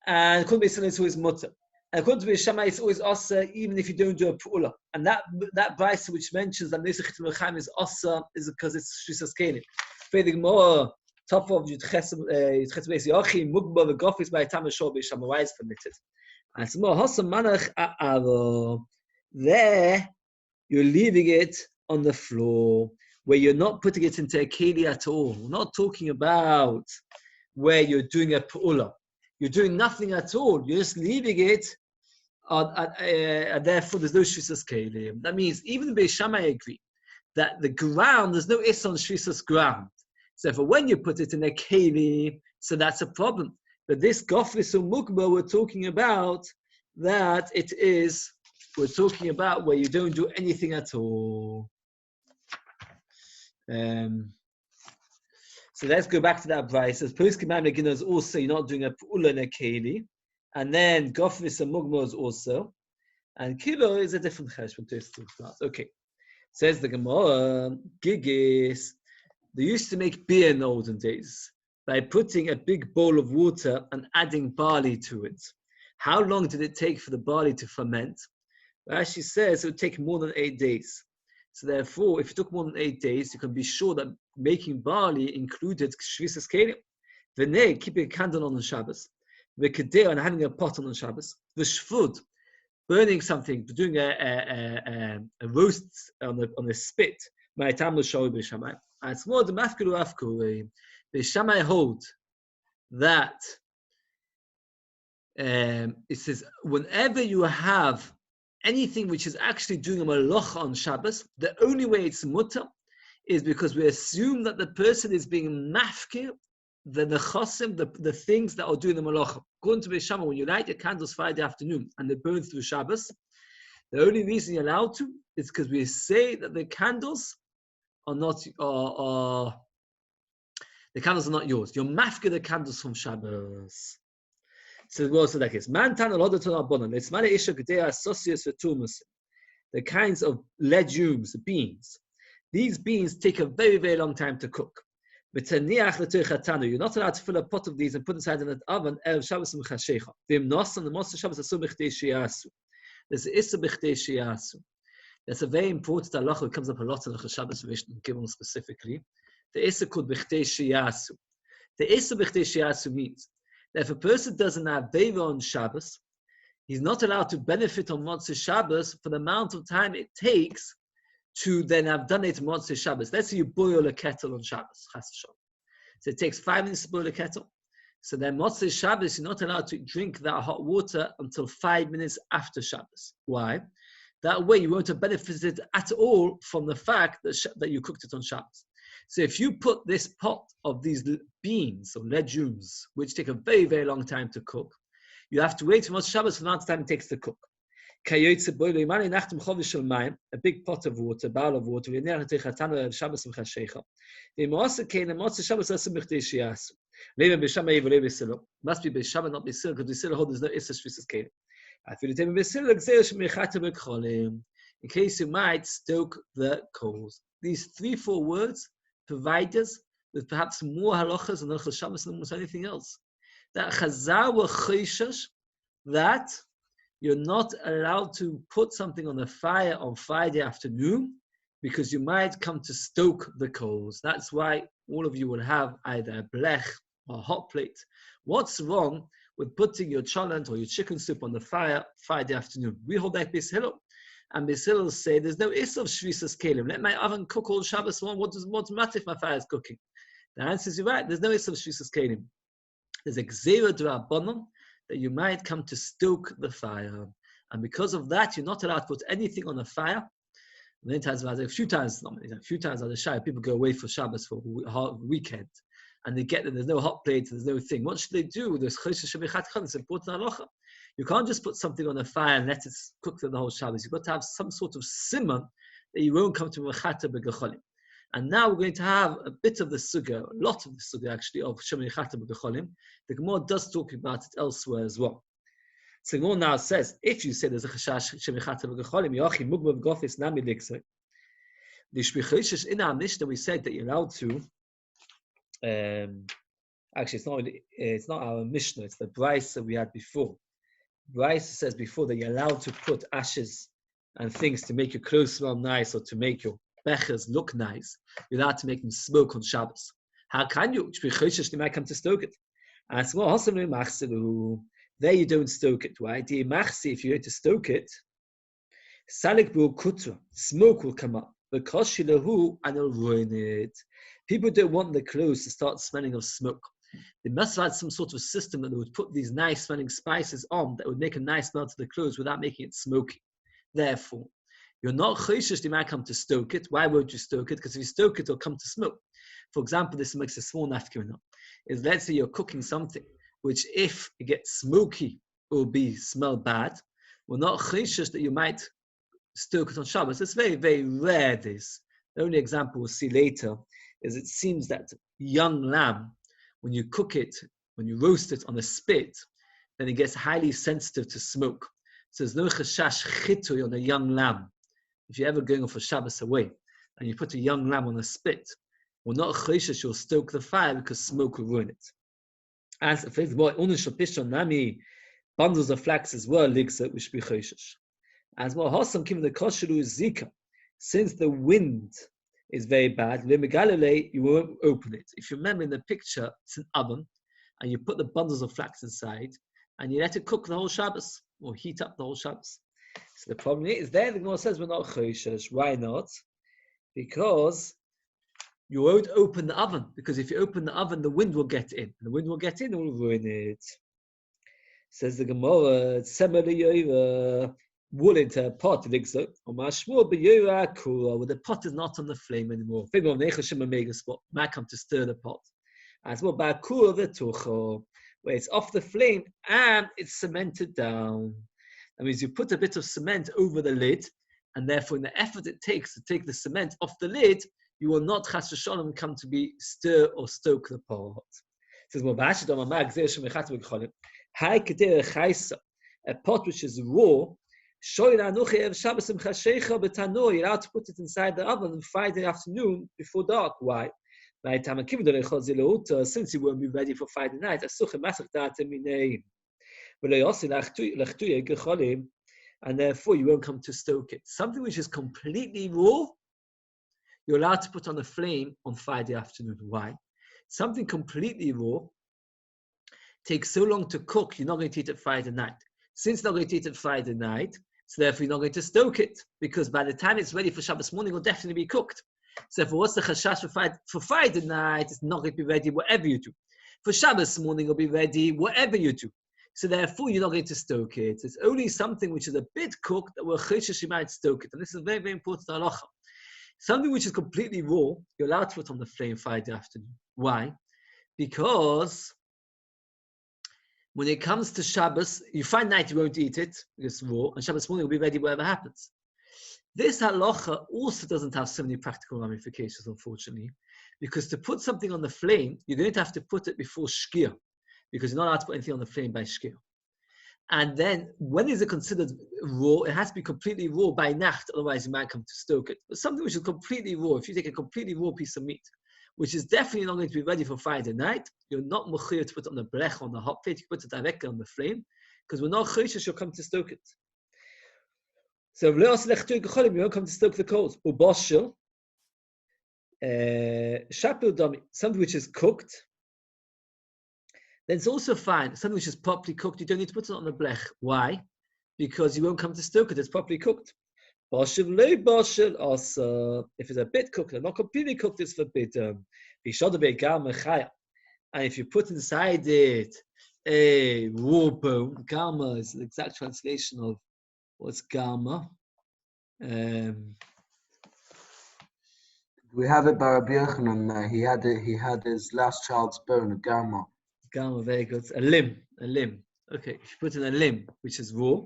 And Kut Beis Hillel is always Mutter. And according to Beis Shammai, it's always Asa, even if you don't do a Pu'ula. And that Brisa which mentions that Nesach Chitim Rechaim is Asa is because it's Shvisas Kelim. Further more, top of Yud Ches Beis Yochi, Mugba, the Gofis by Tam Shor Beis Shammai, why is permitted. And it's more Hasam Manach A'aro. There, you're leaving it on the floor, where you're not putting it into a keli at all. We're not talking about where you're doing a Pu'ula. You're doing nothing at all. You're just leaving it, therefore there's no shvisas kelim. That means even the Beis Shammai agree that the ground, there's no is on shvisas ground. So for when you put it in a keli, so that's a problem. But this gofris or mukba, we're talking about that we're talking about where you don't do anything at all. So let's go back to that price. As post command again is also you're not doing a pu'ula and a keli, and then gofris and mugma is also, and kilo is a different chesh from this class. Okay, says the Gemara, gigis. They used to make beer in the olden days by putting a big bowl of water and adding barley to it. How long did it take for the barley to ferment? Rashi says it would take more than 8 days. So therefore, if it took more than 8 days, you can be sure that making barley included shvisas kelim. V'nei, keeping a candle on the Shabbos. V'kedei, and having a pot on the Shabbos. V'shvud, burning something, doing a roast on a spit. Ma'atam l'shawi Beis Shammai. And it's more the mafkilu afku. Beis Shammai hold that it says whenever you have anything which is actually doing a malacha on Shabbos, the only way it's mutter is because we assume that the person is being mafkir, the nechasim, the things that are doing the malacha. According to Beis Shammai, when you light your candles Friday afternoon and they burn through Shabbos, the only reason you're allowed to is because we say that the candles are not the candles are not yours. You're mafkir the candles from Shabbos. So what also like this? Man tan al it's male isha gedei associates with tumas. The kinds of legumes, beans. These beans take a very, very long time to cook. You're not allowed to fill a pot of these and put inside in an oven. There's issa b'chtei shiyasu. That's a very important halacha. It comes up a lot in the Shabbos Rishon, given specifically. The issa called b'chtei shiyasu. The issa b'chtei shiyasu means that if a person doesn't have Deira on Shabbos, he's not allowed to benefit on Motzei Shabbos for the amount of time it takes to then have done it Motzei Shabbos. Let's say you boil a kettle on Shabbos. So it takes 5 minutes to boil a kettle. So then Motzei Shabbos, you're not allowed to drink that hot water until 5 minutes after Shabbos. Why? That way you won't have benefited at all from the fact that you cooked it on Shabbos. So if you put this pot of these beans or legumes, which take a very, very long time to cook, you have to wait for Motzei Shabbos for the amount of time it takes to cook. A big pot of water, bowl of water. Must be B'Shabbat, not B'Sil, because B'Sil holds no Issa Shvisas Kelim. In case you might stoke the coals. These 3-4 words provide us with perhaps more halachas and halachas Shabbos than almost anything else. That Chazal were chayshash, that you're not allowed to put something on the fire on Friday afternoon because you might come to stoke the coals. That's why all of you will have either a blech or a hot plate. What's wrong with putting your cholent or your chicken soup on the fire Friday afternoon? We hold that Beis Hillel. And Beis Hillel say there's no issue of shvisas kelim. Let my oven cook all Shabbos long. What's matter if my fire is cooking? The answer is you're right. There's no issue of shvisas kelim. There's a gzera d'Rabbanan that you might come to stoke the fire. And because of that, you're not allowed to put anything on the fire. Many times, a few times on the Shire, people go away for Shabbos for a weekend. And they get there, there's no hot plate, there's no thing. What should they do? There's choshesh shebichat chol. It's important halacha. You can't just put something on the fire and let it cook for the whole Shabbos. You've got to have some sort of simmer that you won't come to mechata begecholim. And now we're going to have a bit of the sugya, a lot of the sugya actually, of shemechata begecholim. The Gemara does talk about it elsewhere as well. So the Gemara now says, if you say there's a chashash shemechata begecholim, yochi mugma b'gofis nami liksei. The shbichoshesh in our Mishnah we said that you're allowed to. Actually, it's not our Mishnah. It's the Bryce that we had before. Bryce says before that you're allowed to put ashes and things to make your clothes smell nice or to make your bechers look nice. You're allowed to make them smoke on Shabbos. How can you? They might come to stoke it. And so, there you don't stoke it. Why? If you're going to stoke it, smoke will come up. Because and it'll ruin it. People don't want the clothes to start smelling of smoke. They must have had some sort of system that they would put these nice smelling spices on that would make a nice smell to the clothes without making it smoky. Therefore, you're not chayshish, they might come to stoke it. Why won't you stoke it? Because if you stoke it, it'll come to smoke. For example, this makes a small nafkimah. Is let's say you're cooking something, which if it gets smoky, it will smell bad. We're not chayshish that you might stoke it on Shabbos. It's very, very rare this. The only example we'll see later is it seems that young lamb, when you cook it, when you roast it on a spit, then it gets highly sensitive to smoke. So there's no chashash chitui on a young lamb. If you're ever going off for Shabbos away, and you put a young lamb on a spit, well, not chashash, you'll stoke the fire because smoke will ruin it. As a faith boy, nami bundles of flax as well, ligsa, which be chashash. As well, Hossam given the kosheru zika, since the wind is very bad, you won't open it. If you remember in the picture, it's an oven, and you put the bundles of flax inside, and you let it cook the whole Shabbos, or heat up the whole Shabbos. So the problem is, there the Gemara says we're not choshesh. Why not? Because you won't open the oven, because if you open the oven, the wind will get in, and the wind will get in and will ruin it. Says the Gemara, wool into a pot, where the pot is not on the flame anymore. Might come to stir the pot. As well, where it's off the flame and it's cemented down. That means you put a bit of cement over the lid, and therefore in the effort it takes to take the cement off the lid, you will not chas v'sholom come to be stir or stoke the pot. It says, a pot which is raw, you're allowed to put it inside the oven on Friday afternoon before dark. Why? Since you won't be ready for Friday night, and therefore you won't come to stoke it. Something which is completely raw, you're allowed to put on the flame on Friday afternoon. Why? Something completely raw takes so long to cook, you're not going to eat it Friday night. Since you're not going to eat it Friday night, so therefore you're not going to stoke it, because by the time it's ready for Shabbos morning, it will definitely be cooked. So therefore, what's the chashash for Friday night? It's not going to be ready, whatever you do. For Shabbos morning, it'll be ready, whatever you do. So therefore, you're not going to stoke it. It's only something which is a bit cooked that we're chayshish you might stoke it. And this is very, very important halacha. Something which is completely raw, you're allowed to put on the flame Friday afternoon. Why? Because when it comes to Shabbos, you find night you won't eat it, it's raw, and Shabbos morning will be ready whatever happens. This halacha also doesn't have so many practical ramifications, unfortunately, because to put something on the flame, you're going to have to put it before Shiur, because you're not allowed to put anything on the flame by Shiur. And then, when is it considered raw? It has to be completely raw by Nacht, otherwise you might come to stoke it. But something which is completely raw, if you take a completely raw piece of meat, which is definitely not going to be ready for Friday night, you're not mechuyah to put it on the blech, on the hot plate, you put it directly on the flame, because we're not chayshish, you'll come to stoke it. So, you won't come to stoke the coals. Uboshel, shapil dami, something which is cooked, then it's also fine. Something which is properly cooked, you don't need to put it on the blech. Why? Because you won't come to stoke it, it's properly cooked. Boshel, le boshel, also, if it's a bit cooked and not completely cooked, it's forbidden. And if you put inside it a raw bone, garma is the exact translation of what's garma.
We have it by Rabbi Yochanan. He had his last child's bone, a gamma.
Gamma, very good. A limb. Okay, if you put in a limb, which is raw,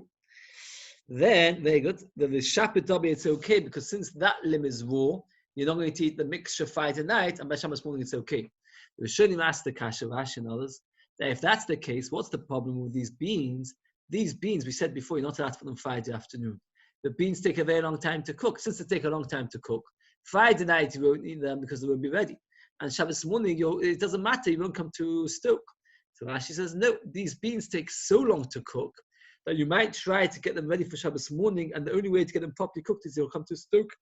then, very good, the shapit dabi, it's okay, because since that limb is raw, you're not going to eat the mixture Friday night, and by Shabbos morning it's okay. We shouldn't ask the kasha, Rashi and others, that if that's the case, what's the problem with these beans? These beans, we said before, you're not allowed to put them Friday afternoon. The beans take a very long time to cook. Since they take a long time to cook, Friday night you won't eat them because they won't be ready. And Shabbos morning, it doesn't matter, you won't come to stoke. So Rashi says, no, these beans take so long to cook that you might try to get them ready for Shabbos morning, and the only way to get them properly cooked is you'll come to stoke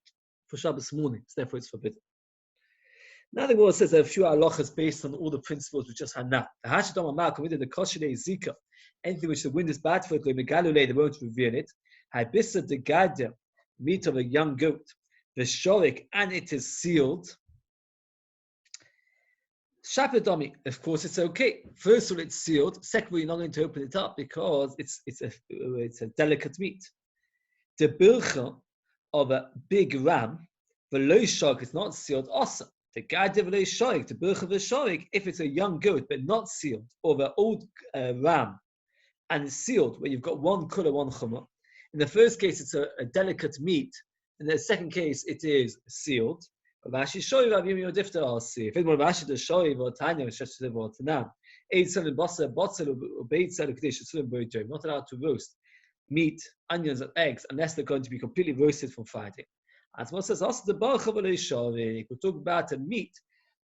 for Shabbos morning. So therefore it's forbidden. Now the Gemara says there are a few halachas based on all the principles we just had now. The Hashadam Amal committed the Koshile Zika, anything which the wind is bad for it, they won't reveal it. Habissa de Gada, meat of a young goat, the shorik, and it is sealed. Shapadomi, of course, it's okay. First of all, it's sealed. Second of all, you're not going to open it up because it's a delicate meat. The bilcha of a big ram, the loy shorik is not sealed. Awesome. The gada of loy shorik, the bilcha of a shorik, if it's a young goat but not sealed, or the old ram and it's sealed, where you've got one kula, one chumah. In the first case, it's a delicate meat. In the second case, it is sealed. Rashi shoy Rav Yomi Odifta also. If anyone Rashi does shoy Votanya Sheshev Votanam, eight selling botzel or beit selling kdish selling boyjoy. Not allowed to roast meat, onions, and eggs unless they're going to be completely roasted from Friday. As Moses says, also the barchav shoy. We talk about the meat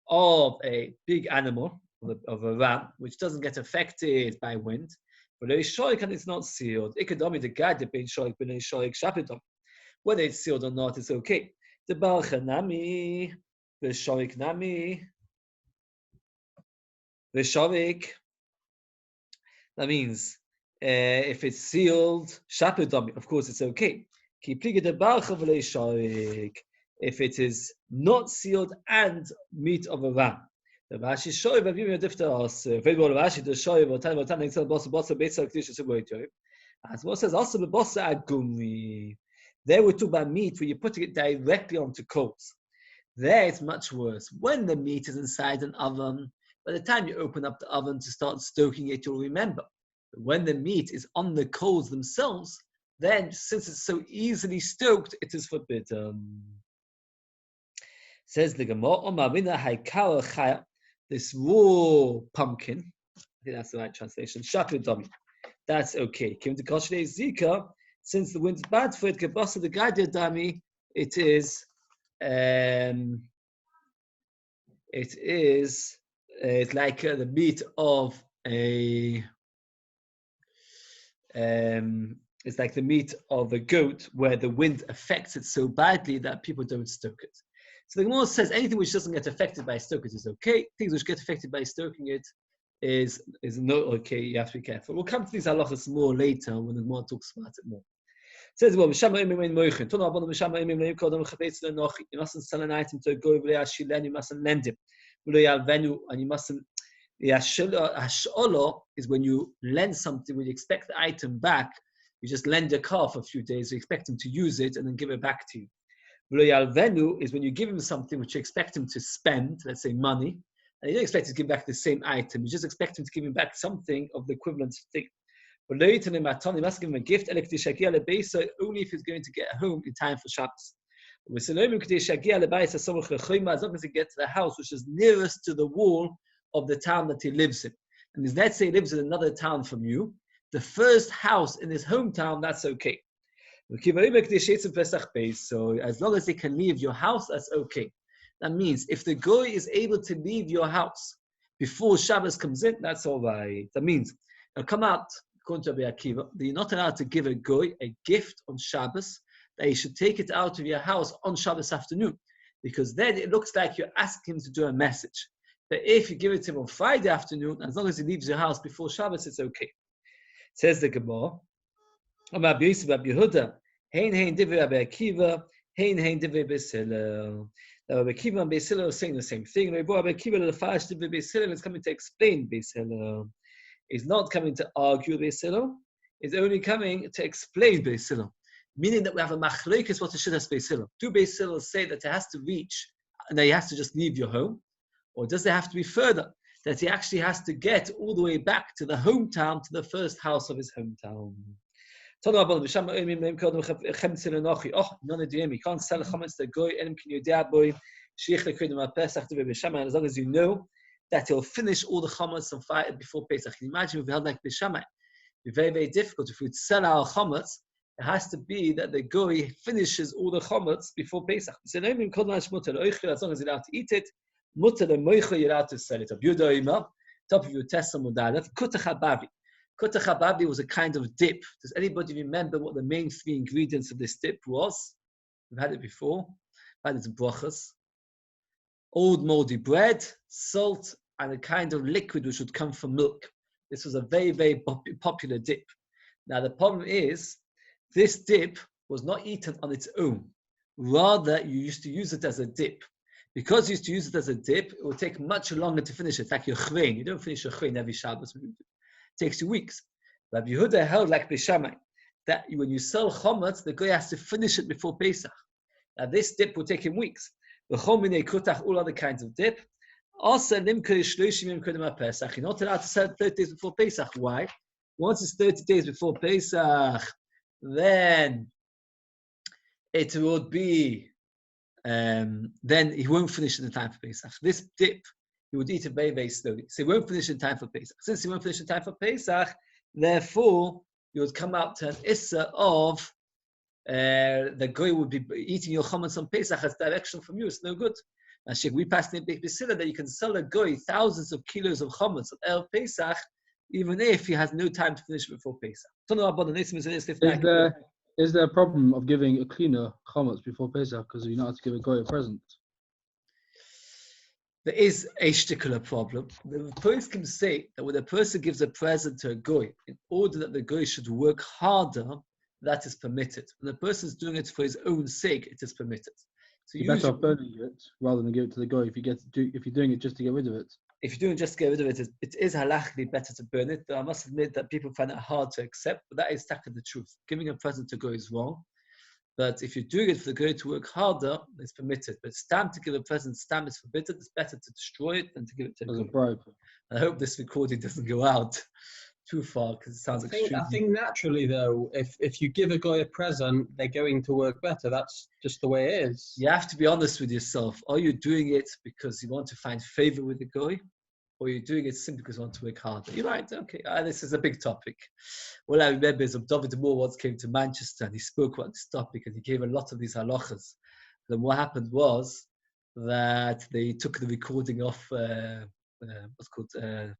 of a big animal, of a ram, which doesn't get affected by wind. But the shoy and it's not sealed. Ikadomi the guy the bein shoy ben shoy shapidom. Whether it's sealed or not, it's okay. The balchanami, the shorik nami, the shorik. That means if it's sealed, shapidom, of course it's okay. Kipliga the balchav le shorik. If it is not sealed and meat of a ram. The Rashi shoy Rav Yomi Odifta also. If anyone Rashi does shoy Votan Excel bossa beitzel kdish suboytoy. As well says also the bossa agumi. There we talk about meat where you're putting it directly onto coals. There it's much worse. When the meat is inside an oven, by the time you open up the oven to start stoking it, you'll remember. But when the meat is on the coals themselves, then since it's so easily stoked, it is forbidden. Says the Gemara, this raw pumpkin, I think that's the right translation, shapidami, that's okay. Came to Koshne Zika, since the wind's bad for it, Kabasa the Gadia Dami, it's like the meat of a, it's like the meat of a goat where the wind affects it so badly that people don't stoke it. So the Gemara says anything which doesn't get affected by stoking it is okay. Things which get affected by stoking it is not okay. You have to be careful. We'll come to these halachas more later when the Gemara talks about it more. It says, well, you mustn't sell an item to a goy, you mustn't lend him, and you mustn't The hash'olo is when you lend something, when you expect the item back. You just lend a car for a few days, you expect him to use it and then give it back to you. V'lo is when you give him something which you expect him to spend, let's say money, and you don't expect him to give back the same item. You just expect him to give him back something of the equivalent thing. But you must give him a gift only if he's going to get home in time for Shabbos. As long as he gets to the house which is nearest to the wall of the town that he lives in. And let's say he lives in another town from you, the first house in his hometown, that's okay. So as long as they can leave your house, that's okay. That means if the goy is able to leave your house before Shabbos comes in, that's all right. That means it'll come out, according to Rabbi Akiva, that you're not allowed to give a goy a gift on Shabbos, that you should take it out of your house on Shabbos afternoon, because then it looks like you're asking him to do a message. But if you give it to him on Friday afternoon, as long as he leaves your house before Shabbos, it's okay. Says the Gemara, Rabbi Yehuda, hein divrei Rabbi Akiva, hein divrei Beis Hillel. Now Rabbi Akiva and Beis Hillel are saying the same thing. Rabbi Akiva lefash divrei Beis Hillel is coming to explain Beis Hillel. He's not coming to argue Beis Hillel. He's only coming to explain Beis Hillel. Meaning that we have a machlokes what the shittas Beis Hillel. Do Beis Hillel say that it has to reach and that he has to just leave your home? Or does there have to be further? That he actually has to get all the way back to the hometown, to the first house of his hometown. Oh, none of the you can't sell chametz to goy, as long as you know that he'll finish all the chametz on fire before Pesach. Can you imagine if we held like Bishamai? It'd be very, very difficult. If we'd sell our chametz, it has to be that the goy finishes all the chametz before Pesach. As long as he's allowed to eat it, mutter the moicha, you're allowed to sell it. Top of your testimony, that's kutach hababi. Kutach hababi was a kind of dip. Does anybody remember what the main three ingredients of this dip was? We've had it before. We've had it in brachas. Old moldy bread, salt, and a kind of liquid which would come from milk. This was a very, very popular dip. Now the problem is, this dip was not eaten on its own. Rather, you used to use it as a dip. Because you used to use it as a dip, it would take much longer to finish it. It's like your chrein. You don't finish your chrein every Shabbos. It takes you weeks. Rabbi Yehuda held like Beishamai, that when you sell chometz, the guy has to finish it before Pesach. Now this dip will take him weeks. All other kinds of dip. Also, you're not allowed to sell 30 days before Pesach. Why? Once it's 30 days before Pesach, then it would be, then he won't finish in the time for Pesach. This dip, he would eat it very, very slowly. So he won't finish in time for Pesach. Since he won't finish in time for Pesach, therefore, you would come out to an issa of the guy would be eating your chametz on Pesach as direction from you. It's no good. And we passed in Big Basila that you can sell a guy thousands of kilos of chametz at El Pesach, even if he has no time to finish before Pesach.
Is there a problem of giving a cleaner chametz before Pesach because you're not allowed to give a guy a present?
There is a shtickler problem. The person can say that when a person gives a present to a goy, in order that the goy should work harder, that is permitted. When the person is doing it for his own sake, it is permitted. So
you're better off burning it rather than give it to the goy if you're doing it just to get rid of it.
If you're doing it just to get rid of it, it is halachically better to burn it. But I must admit that people find it hard to accept. But that is the truth. Giving a present to goy is wrong. But if you're doing it for the goy to work harder, it's permitted. But stamp to give a present, stamp is forbidden. It's better to destroy it than to give it to the goy.
Bribe.
I hope this recording doesn't go out too far because it sounds extremely.
I think naturally though, if you give a guy a present, they're going to work better. That's just the way it is.
You have to be honest with yourself. Are you doing it because you want to find favor with the guy? Or you're doing it simply because you want to work harder? You're right, okay. This is a big topic. All I remember is David Moore once came to Manchester and he spoke about this topic and he gave a lot of these halachas. Then what happened was that they took the recording off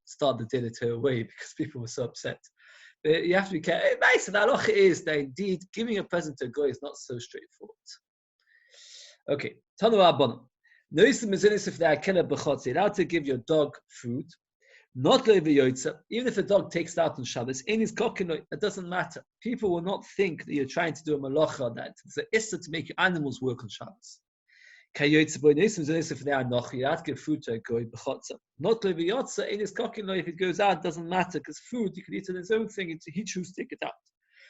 Start the Dinner to away because people were so upset. But you have to be careful. The halacha is that indeed giving a present to a guy is not so straightforward. Okay, Tanu Rabbanan. If they are allowed to give your dog food, not even if the dog takes it out on Shabbos, it doesn't matter. People will not think that you're trying to do a malacha, that it's an issa to make your animals work on Shabbos. Kayotze boy nesim zenesim for now noch. You have to give food to a goy b'chotza. Not leviyotza in his cooking if it goes out doesn't matter because food you can eat on his own thing. He chooses to take it out.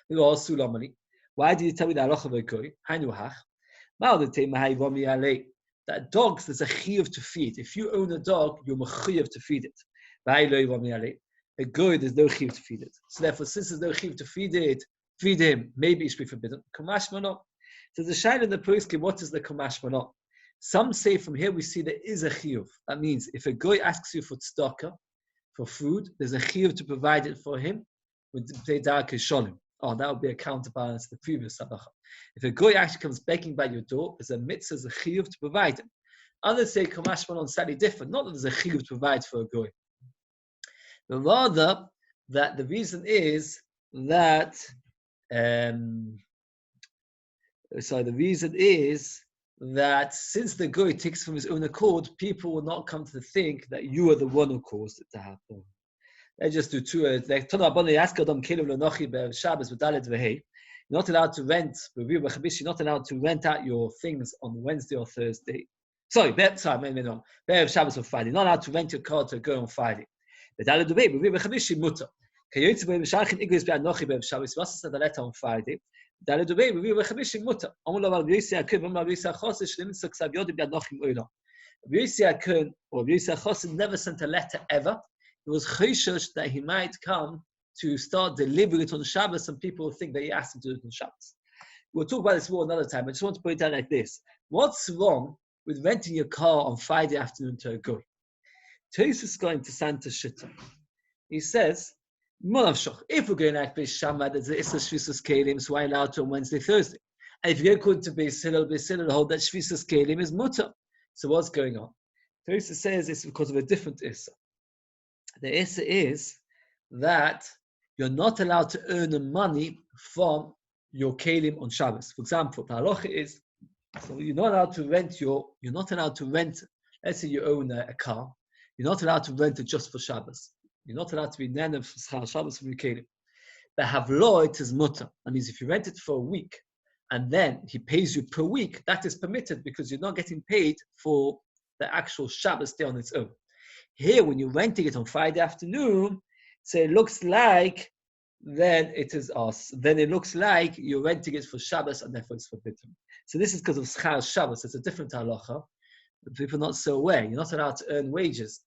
We all sulamani. Why do you tell me that halacha of a goy? Hainu hach. That dogs there's a chiyuv to feed. If you own a dog, you're mechuyev to feed it. A goy there's no chiyuv to feed it. So therefore, since there's no chiyuv to feed him. Maybe it should be forbidden. Kamash manot. So the shine in the poskim, what is the kamash manot? Some say from here we see there is a chiyuv. That means if a goy asks you for tzedakah, for food, there's a chiyuv to provide it for him with peidah kisholim. Oh, that would be a counterbalance to the previous halacha. If a goy actually comes begging by your door, there's a mitzvah, there's a chiyuv to provide him. Others say kamash manot slightly different. Not that there's a chiyuv to provide for a goy, but rather that the reason is that the reason is that since the goy takes from his own accord, people will not come to think that you are the one who caused it to happen. They just do two. You're not allowed to rent. You're not allowed to rent out your things on Wednesday or Thursday. Shabbos or Friday. You're not allowed to rent your car to go on Friday. Kayotze boy b'shalchin igris be'anochi Shabbos. Must send a letter on Friday. Daled ubei b'vi b'chamishi muta. Amul lavar b'yisi akun, amul lavar b'yisi achosed shlim tzaksav yodi be'anochim oila. B'yisi akun or b'yisi achosed never sent a letter ever. It was choshesh that he might come to start delivering it on Shabbos, and people think that he asked him to do it on Shabbos. We'll talk about this more another time. I just want to point out like this: what's wrong with renting your car on Friday afternoon to a goy? Tosis is going to Santa Shitta. He says, if we're going like Beis Shammai, there's the Issa Shvisas Kelim, so why allowed to on Wednesday, Thursday? And if you're going to Beis Hillel hold that Shvisas Kelim is mutter. So what's going on? Tosis says it's because of a different Issa. The Issa is that you're not allowed to earn the money from your Kelim on Shabbos. For example, the halacha is, so you're not allowed to rent, let's say you own a car, you're not allowed to rent it just for Shabbos. You're not allowed to be nene for Schal Shabbos from your Kelim. But havlo, it is mutter. That means if you rent it for a week, and then he pays you per week, that is permitted because you're not getting paid for the actual Shabbos day on its own. Here, when you're renting it on Friday afternoon, so it looks like then it is us. Then it looks like you're renting it for Shabbos, and therefore it's forbidden. So this is because of Schal Shabbos. It's a different halacha. People are not so aware. You're not allowed to earn wages.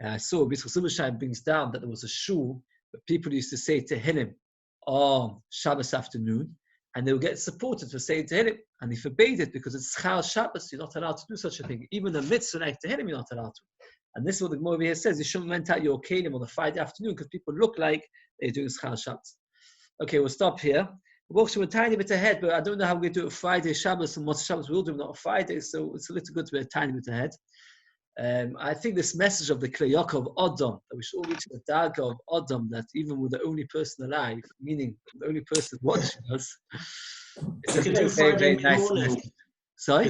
I saw Bishul Silbersheim brings down that there was a shul that people used to say Tehillim on Shabbos afternoon, and they would get supported for saying Tehillim, and he forbade it because it's Schal Shabbos. You're not allowed to do such a thing. Even the mitzvah like Tehillim, you're not allowed to. And this is what the Gemara here says: you shouldn't rent out your kelim on a Friday afternoon because people look like they're doing Schal Shabbos. Okay, we'll stop here. We're walking a tiny bit ahead, but I don't know how we're going to do it Friday Shabbos and what Shabbos we'll do, not Friday, so it's a little good to be a tiny bit ahead. I think this message of the Kleyok of Odom, that we should all reach the Daga of Odom, that even with the only person alive, meaning the only person watching us, it's a very, very nice message. Sorry?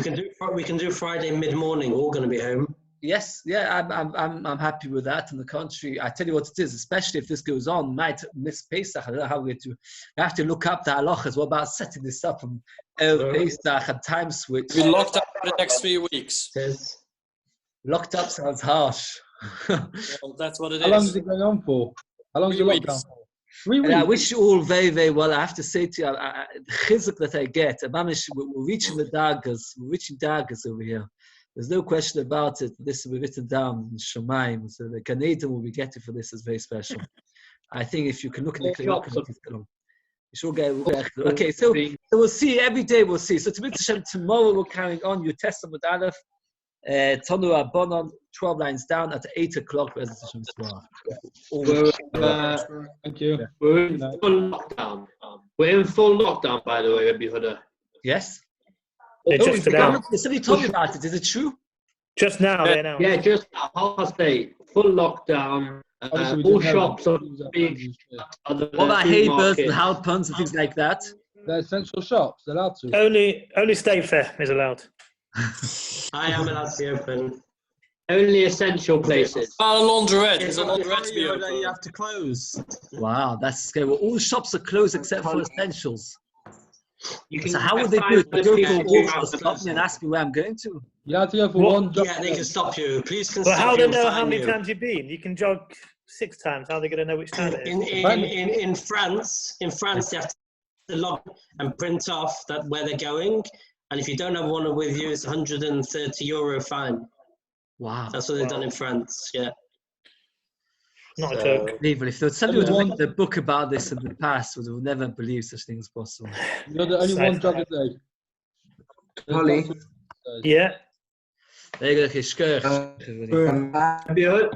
We can do Friday mid-morning, we're all going to be home.
Yes, yeah, I'm happy with that. On the contrary, I tell you what it is, especially if this goes on, might miss Pesach. I don't know how we're going to. I have to look up the halachas. What about setting this up from Pesach and time switch?
We're locked up for the next 3 weeks.
Locked up sounds harsh.
Well, that's what it is.
How long is it going on for? How long is the lockdown for? 3 weeks.
I wish you all very, very well. I have to say to you, the chizuk that I get, we're reaching the dagas. We're reaching dagas over here. There's no question about it. This will be written down in Shemaim. So the Gan Eden will be getting for this is very special. I think if you can look at the Kliyok, okay, so we'll see every day. We'll see. So tomorrow we're carrying on. You test them with Aleph. Tonu Abonon, 12 lines down at 8 o'clock.
Thank you.
We're in full lockdown. We're in full lockdown, by the way, Rabbi Yehuda.
Yes.
Somebody
told me about it. Is it true?
Just now, now.
Yeah, just at 8:30. Full lockdown. All shops are big.
What about Haybirds and Halpans and things like that?
They're essential shops. They're allowed to.
Only State Fair is allowed.
I am allowed to be open. Only essential places.
A laundrette. There's a laundrette to be open.
You have to close.
Wow, that's scary. Well, all shops are closed except for essentials.
You can
So how would
get
they do it? They go for a
$5
walk,
out
they'll stop me and ask me where I'm going to.
You have to go for
What?
one job.
Yeah, they can stop you. Police can
But
stop
how
you
do they
and
know how
fine
many
you.
times you've been? You can jog 6 times. How are they going to know which time it is?
In France, they have to log and print off that where they're going, and if you don't have one with you, it's €130 fine.
Wow.
That's what they've done in France. Yeah.
Not a
So-
joke.
Unbelievable. If somebody would written a book about this in the past, we would never believe such things possible.
You're the only one job a day.
Holly.
Yeah.
There you go, Kishker.
You're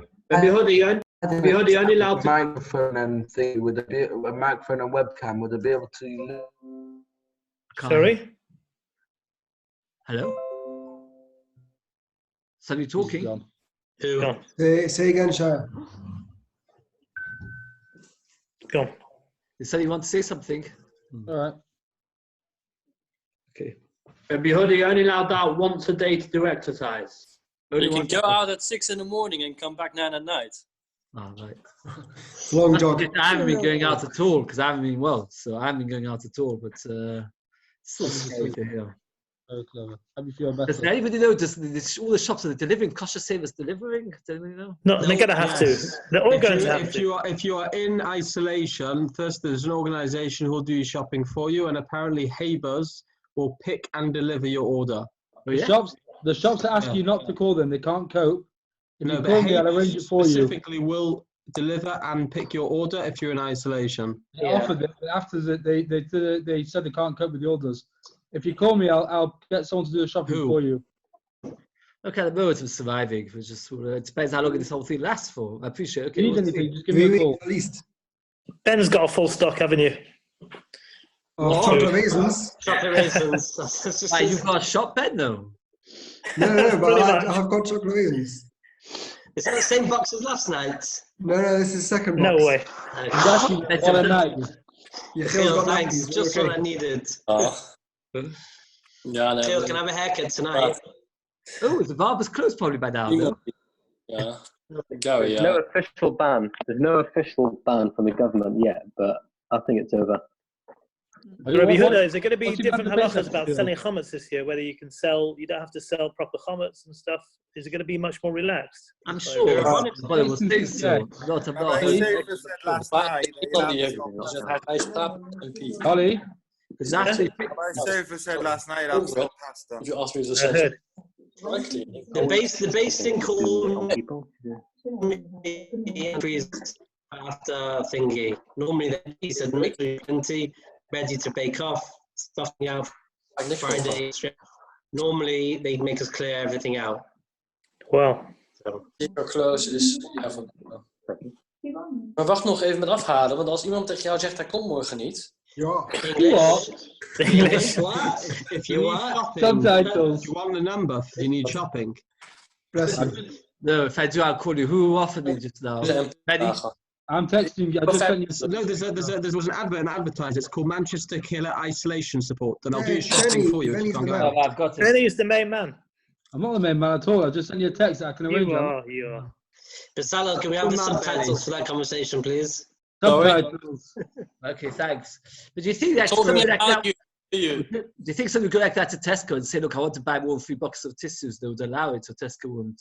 only allowed to.
Microphone and thing with a microphone and webcam. Would I be able to?
Sorry?
Hello? Somebody talking?
Who?
Go on.
Say again, Shiur.
Go on.
Did somebody want to say something?
All right.
Okay.
Yehuda, you're only allowed out once a day to do exercise.
You can go out at 6 in the morning and come back 9 at night.
Oh, right.
Long jog.
I haven't been going out at all because I haven't been well, so I haven't been going out at all. But still scary to hear.
Very clever. Hope you feel
Does
better.
anybody know? All the shops are delivering? Kosher same as delivering? Does anybody know?
No, they're going to have to. They're all going to have to.
If you are in isolation, first there's an organisation who'll do your shopping for you, and apparently Habers will pick and deliver your order.
The shops that ask you not to call them, they can't cope. If you call me, I'll arrange it for you.
Specifically will deliver and pick your order if you're in isolation.
They offered it, but after they said they can't cope with the orders. If you call me, I'll get someone to do the shopping for you.
Okay, at the moment I'm surviving. It depends how long this whole thing lasts for. I appreciate it. Okay,
If you need
we'll
anything,
see.
just give me a call.
At least.
Ben's got a full stock, haven't you?
Oh, chocolate raisins.
Chocolate raisins.
Why, you've got a shop, Ben, though?
No, but I've got chocolate raisins.
Is that the same box as last night?
No, this is the second
No
box.
way.
One a night.
Yeah,
Phil,
Phil's got
thanks.
nappies.
Just
Okay.
what I needed.
Ja, nee.
Phil, can I have a haircut tonight?
Oh, the barber's closed probably by now, though.
Ja. Gary,
There's
ja.
no official ban. There's no official ban from the government yet, but I think it's over.
Rabbi Yehuda, is there going to be
what's the
different
benefit
halachas about
of
selling chametz this year? Whether you can sell, you don't have to sell proper chametz and stuff. Is it going to be much more relaxed?
I'm sure. But it was things so. Not
But
about
Sefer said last night that
Iemand
he
die
had to
heeft
stop
hij spraat en Piet.
Holly,
It's actually
Sefer said last night I'd stop pasta.
If you ask me to
I
say
heard.
The base thing called
People.
after thingy. Normally he said make plenty, ready to bake off, stuffing out Friday. Normally they make us clear everything out.
Wow.
Super close is... Ja, van... Maar wacht nog even met afhalen, want als iemand tegen jou zegt hij komt morgen niet...
Ja.
English.
English.
What?
If you need shopping,
subtitles.
you want the number if you need shopping.
Bless you.
no. If I do, I'll call you. Who offered me just now? Benny.
I'm texting you. I just sent you.
No, there was an advert advertised. It's called Manchester Killer Isolation Support. Then I'll do your
Hey,
shopping
Benny,
for you. If you
Benny's
can't
the
go
man.
out.
Oh, I've got it.
Benny's the main man.
I'm not the main man at all. I just sent you a text that I can arrange.
You
on.
are. You are.
Bezalel, can we have the subtitles for that conversation, please?
Subtitles.
Okay, thanks. But do you think that's
Talking
good like
about
that?
you.
Do you think somebody go like that to Tesco and say, look, I want to buy more than 3 boxes of tissues? They would allow it, so Tesco wouldn't.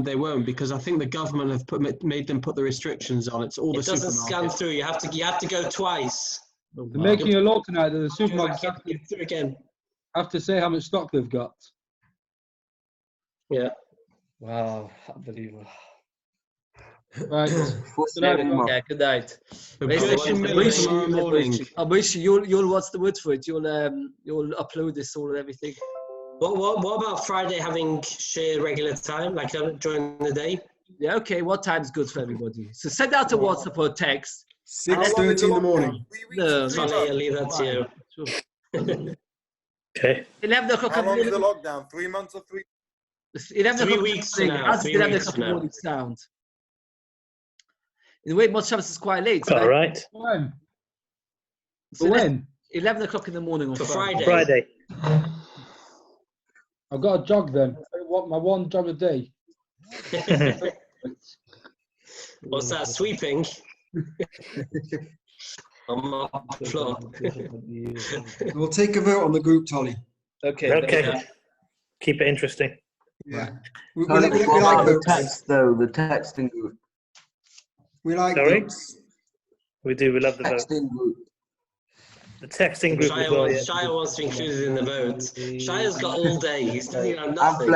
They won't because I think the government have made them put the restrictions on. It's all the
It doesn't scan
supermarkets.
through. You have to go twice.
Oh,
They're
wow.
making a law tonight that the supermarkets
Get through again.
have to say how much stock they've got.
Yeah.
Wow, unbelievable.
Right.
What's
Good night.
the name?
Yeah, good night.
Virgin milk tomorrow morning.
You'll what's the word for it? You'll upload this all and everything.
What about Friday having shared regular time, like during the day?
Yeah, okay. What time is good for everybody? So send out a WhatsApp or a text.
6:30 in the morning.
No,
Sorry, I'll leave that to you.
Sure.
Okay.
11 o'clock
How
in the
long is the
morning.
lockdown? 3 months or 3?
11
3
o'clock
weeks
in the
from
morning.
now,
How does
3
11
weeks
o'clock
from
in the
now.
morning sound? In the way Mod Shabbos is quite late.
All right.
When?
So
For when?
11 o'clock in the morning on
For
Friday.
Friday.
Friday.
I've got a jog then. I want my one jog a day.
What's that, sweeping? on the floor.
We'll take a vote on the group, Tolly.
Okay.
Okay. Keep it interesting.
Yeah.
What
We like
about the
votes.
text, though? The texting group.
We like
Sorry?
votes.
We do. We love the vote.
Texting group.
The texting group as well. Yeah.
Shire wants to include it in the vote. Shire's got all day. He's doing
I'm
nothing.